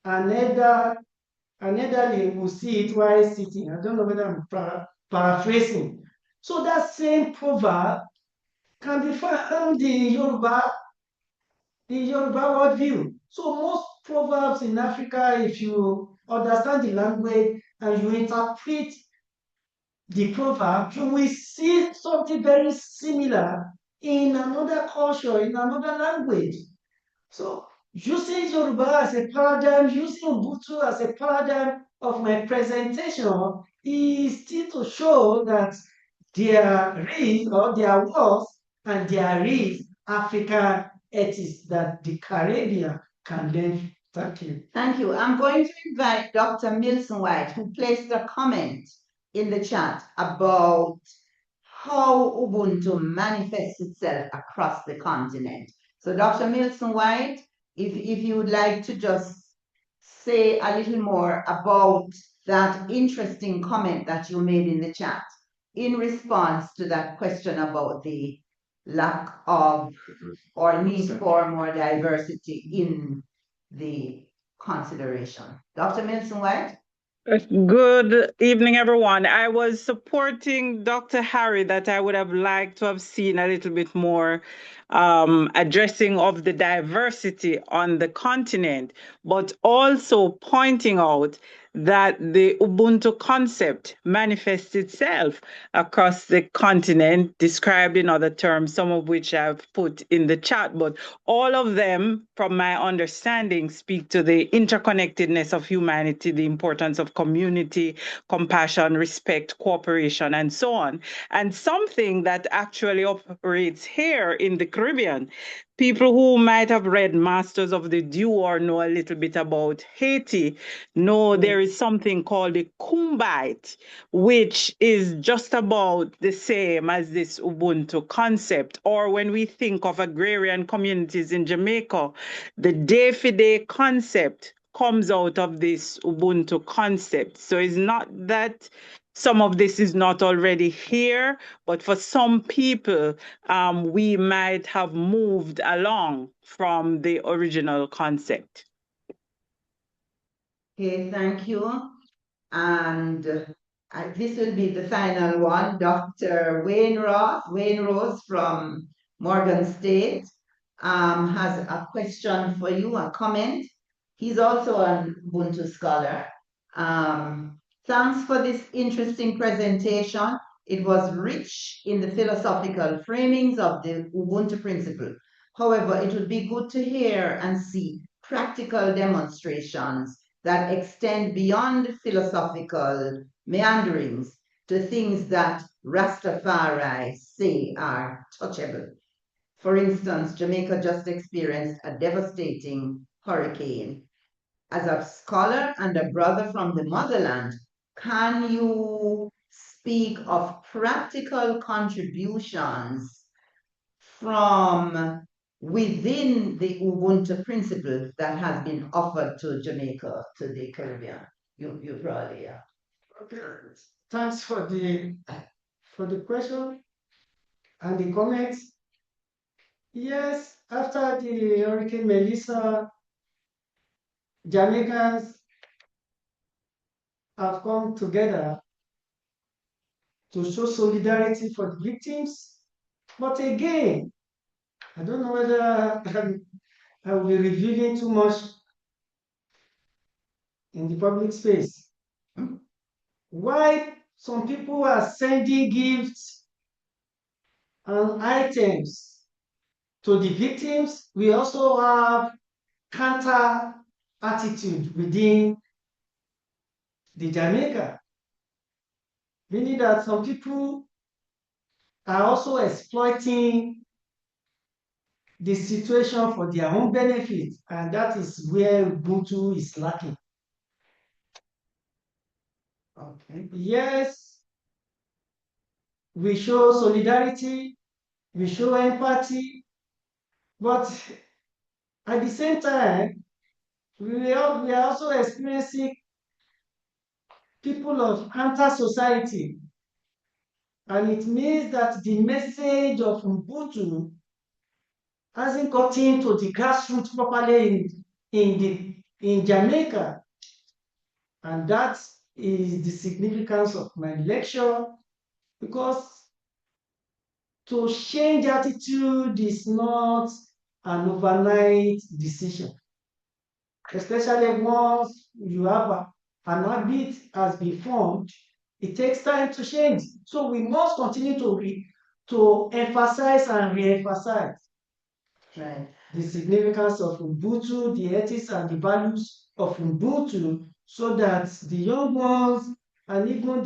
an elderly will see it while sitting. I don't know whether I'm paraphrasing. So that same proverb can be found in Yoruba worldview. So most proverbs in Africa, if you understand the language and you interpret the proverb, you will see something very similar in another culture, in another language. So using Yoruba as a paradigm, using Ubuntu as a paradigm of my presentation is still to show that there is, or there was, and there is African ethics that the Caribbean can learn. Thank you. Thank you. I'm going to invite Dr. Milson White, who placed a comment in the chat about how Ubuntu manifests itself across the continent. So Dr. Milson White, if you would like to just say a little more about that interesting comment that you made in the chat in response to that question about the lack of or need for more diversity in the consideration. Dr. Milson White? Good evening, everyone. I was supporting Dr. Harry that I would have liked to have seen a little bit more addressing of the diversity on the continent, but also pointing out that the Ubuntu concept manifests itself across the continent, described in other terms, some of which I've put in the chat, but all of them, from my understanding, speak to the interconnectedness of humanity, the importance of community, compassion, respect, cooperation, and so on. And something that actually operates here in the Caribbean, people who might have read Masters of the Dew or know a little bit about Haiti know there is something called the Kumbite, which is just about the same as this Ubuntu concept. Or when we think of agrarian communities in Jamaica, the day-for-day concept comes out of this Ubuntu concept. So it's not that some of this is not already here, but for some people, we might have moved along from the original concept. Okay, thank you. And this will be the final one. Dr. Wayne Rose from Morgan State has a question for you, a comment. He's also an Ubuntu scholar. Thanks for this interesting presentation. It was rich in the philosophical framings of the Ubuntu principle. However, it would be good to hear and see practical demonstrations that extend beyond philosophical meanderings to things that Rastafari say are touchable. For instance, Jamaica just experienced a devastating hurricane. As a scholar and a brother from the motherland, can you speak of practical contributions from within the Ubuntu principle that has been offered to Jamaica, to the Caribbean? You probably, yeah. Okay. Thanks for the question and the comments. Yes, after the Hurricane Melissa, Jamaicans have come together to show solidarity for the victims. But again, I don't know whether I will be revealing too much in the public space. Why some people are sending gifts and items to the victims, we also have counter attitude within the Jamaica, meaning that some people are also exploiting the situation for their own benefit, and that is where Ubuntu is lacking. Okay. Yes, we show solidarity, we show empathy, but at the same time, we are also experiencing people of counter society, and it means that the message of Ubuntu hasn't gotten to the grassroots properly in Jamaica, and that is the significance of my lecture, because to change attitude is not an overnight decision, especially once you have an habit has been formed. It takes time to change. So we must continue to emphasize and re-emphasize the significance of Ubuntu, the ethics and the values of Ubuntu, so that the young ones and even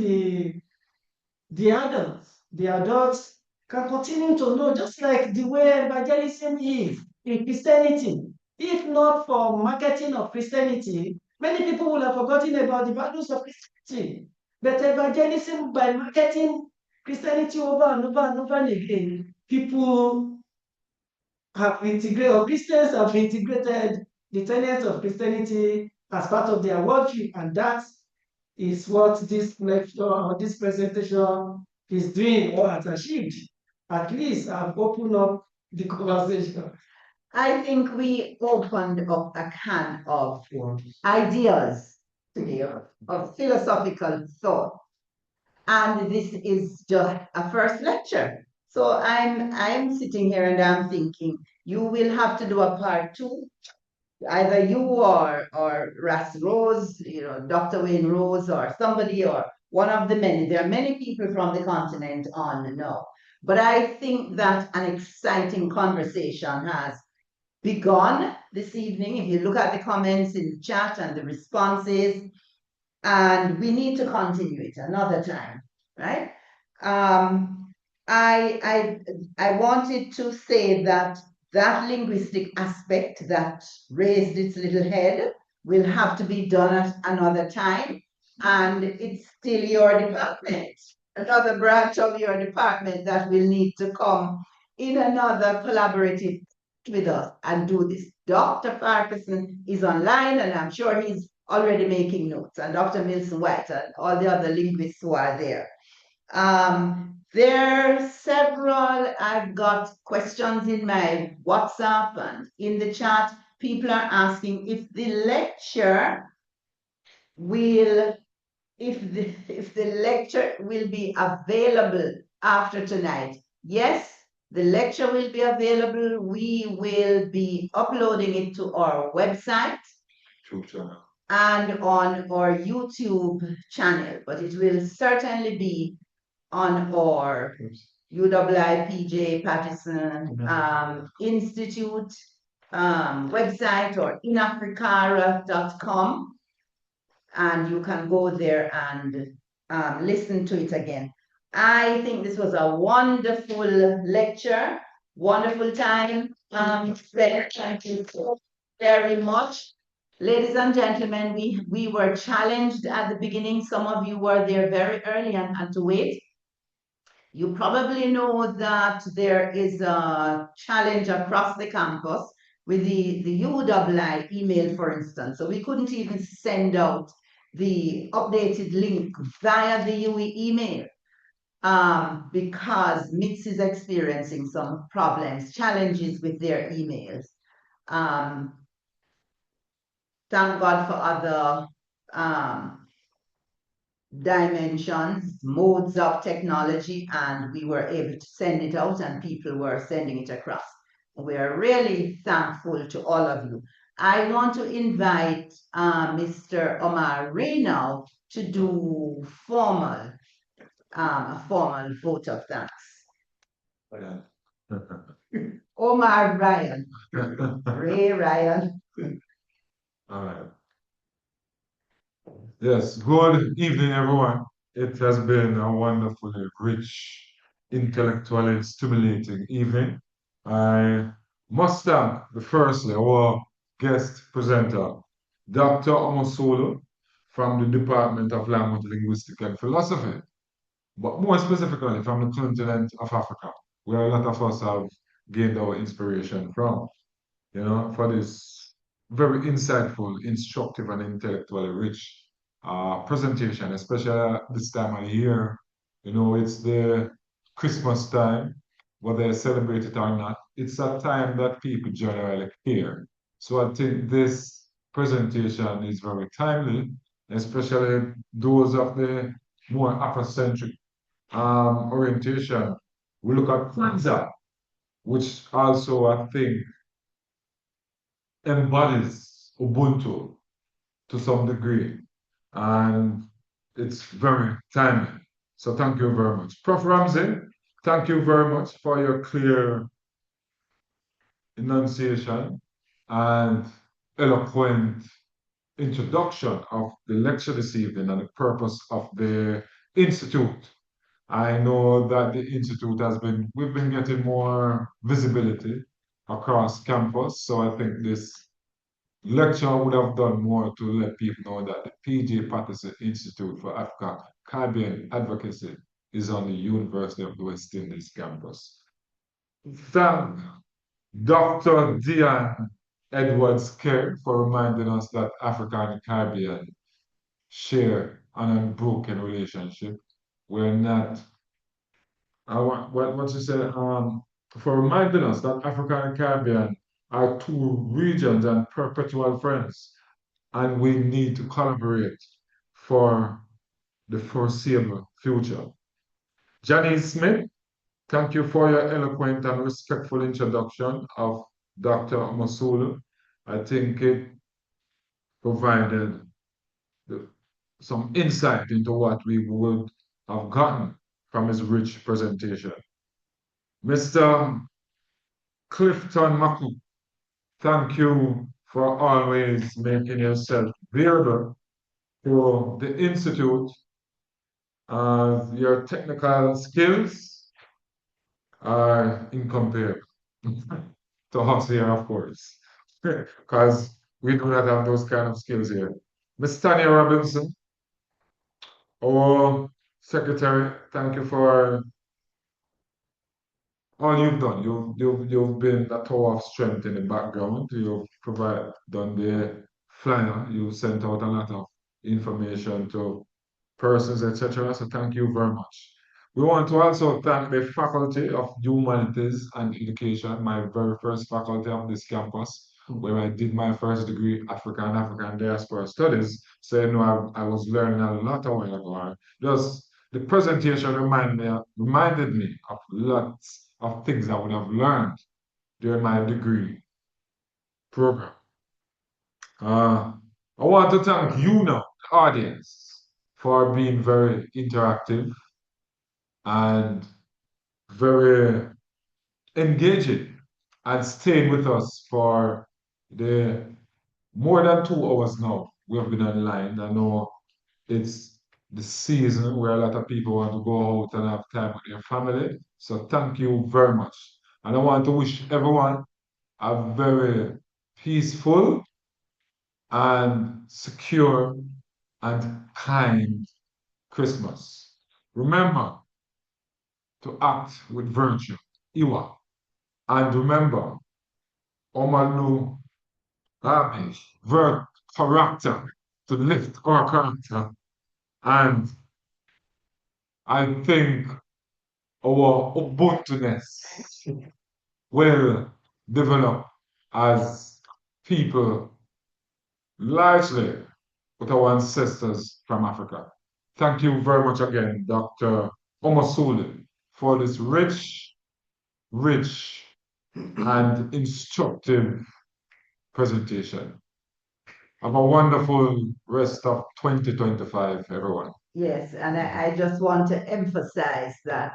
the adults can continue to know, just like the way evangelism is in Christianity. If not for marketing of Christianity, many people will have forgotten about the values of Christianity. But evangelism, by marketing Christianity over and over and over again, people have integrated, or Christians have integrated the tenets of Christianity as part of their worldview, and that is what this lecture or this presentation is doing or has achieved. At least I've opened up the conversation. I think we opened up a can of ideas today, of philosophical thought. And this is just a first lecture. So I'm sitting here and I'm thinking, you will have to do a part two. Either you or Ras Rose, Dr. Wayne Rose, or somebody, or one of the many. There are many people from the continent on now. But I think that an exciting conversation has begun this evening. If you look at the comments in the chat and the responses, and we need to continue it another time, right? I wanted to say that linguistic aspect that raised its little head will have to be done at another time, and it's still your department, another branch of your department that will need to come in another collaborative with us and do this. Dr. Farquharson is online, and I'm sure he's already making notes, and Dr. Milson White and all the other linguists who are there. There are several, I've got questions in my WhatsApp and in the chat. People are asking if the lecture will, if the lecture will be available after tonight. Yes, the lecture will be available. We will be uploading it to our website and on our YouTube channel, but it will certainly be on our UIIPJ Patterson Institute website or INAFRICARA.com, and you can go there and listen to it again. I think this was a wonderful lecture, wonderful time spent. Thank you so very much. Ladies and gentlemen, we were challenged at the beginning. Some of you were there very early and had to wait. You probably know that there is a challenge across the campus with the UII email, for instance. So we couldn't even send out the updated link via the UE email because MITS is experiencing some problems, challenges with their emails. Thank God for other dimensions, modes of technology, and we were able to send it out and people were sending it across. We are really thankful to all of you. I want to invite Mr. Omar Ray now to do a formal vote of thanks. Omar Ryan. Ray Ryan. All right. Yes, good evening, everyone. It has been a wonderfully rich, intellectually stimulating evening. I must thank, firstly, our guest presenter, Dr. Omosulu from the Department of Language, Linguistics and Philosophy, but more specifically from the continent of Africa, where a lot of us have gained our inspiration from, for this very insightful, instructive, and intellectually rich presentation, especially this time of year. It's the Christmas time, whether they celebrate it or not. It's a time that people generally care. So I think this presentation is very timely, especially those of the more Afrocentric orientation. We look at Kwanzaa, which also I think embodies Ubuntu to some degree, and it's very timely. So thank you very much. Prof. Ramsey, thank you very much for your clear enunciation and eloquent introduction of the lecture this evening and the purpose of the Institute. I know that the Institute we've been getting more visibility across campus, so I think this lecture would have done more to let people know that the P.J. Patterson Institute for Africa Caribbean Advocacy is on the University of the West Indies campus. Thank Dr. Dion Edwards-Kerr for reminding us that Africa and the Caribbean share an unbroken relationship. We're not, what you said, for reminding us that Africa and Caribbean are two regions and perpetual friends, and we need to collaborate for the foreseeable future. Janice Smith, thank you for your eloquent and respectful introduction of Dr. Omosulu. I think it provided some insight into what we would have gotten from his rich presentation. Mr. Clifton Maku, thank you for always making yourself available to the Institute. Your technical skills are incomparable to us here, of course, because we do not have those kind of skills here. Ms. Tanya Robinson, our secretary, thank you for all you've done. You've been a tower of strength in the background. You've done the flyer. You sent out a lot of information to persons, etc. So thank you very much. We want to also thank the Faculty of Humanities and Education, my very first faculty of this campus, where I did my first degree, African Diaspora Studies. So, I was learning a lot a while ago. Just the presentation reminded me of lots of things I would have learned during my degree program. I want to thank you now, the audience, for being very interactive and very engaging and staying with us for the more than 2 hours now. We have been online. I know it's the season where a lot of people want to go out and have time with their family. So thank you very much. And I want to wish everyone a very peaceful and secure and kind Christmas. Remember to act with virtue, Iwa. And remember, Omoluabi, verb character, to lift our character. And I think our Ubuntu-ness will develop as people largely with our ancestors from Africa. Thank you very much again, Dr. Omosulu, for this rich, and instructive presentation. Have a wonderful rest of 2025, everyone. Yes, and I just want to emphasize that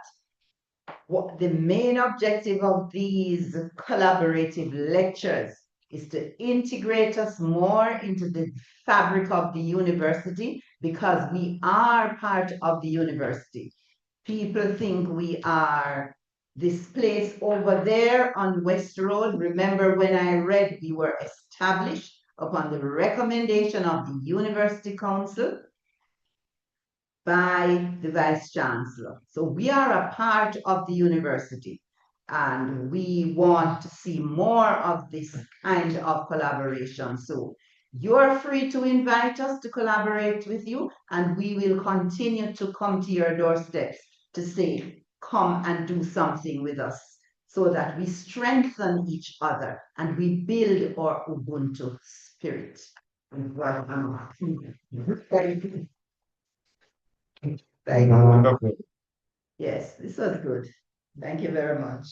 what the main objective of these collaborative lectures is to integrate us more into the fabric of the university, because we are part of the university. People think we are this place over there on West Road. Remember when I read we were established upon the recommendation of the University Council by the Vice Chancellor. So we are a part of the university, and we want to see more of this kind of collaboration. So you're free to invite us to collaborate with you, and we will continue to come to your doorsteps to say, come and do something with us, so that we strengthen each other and we build our Ubuntu spirit. Thank you. Wonderful. Yes, this was good. Thank you very much.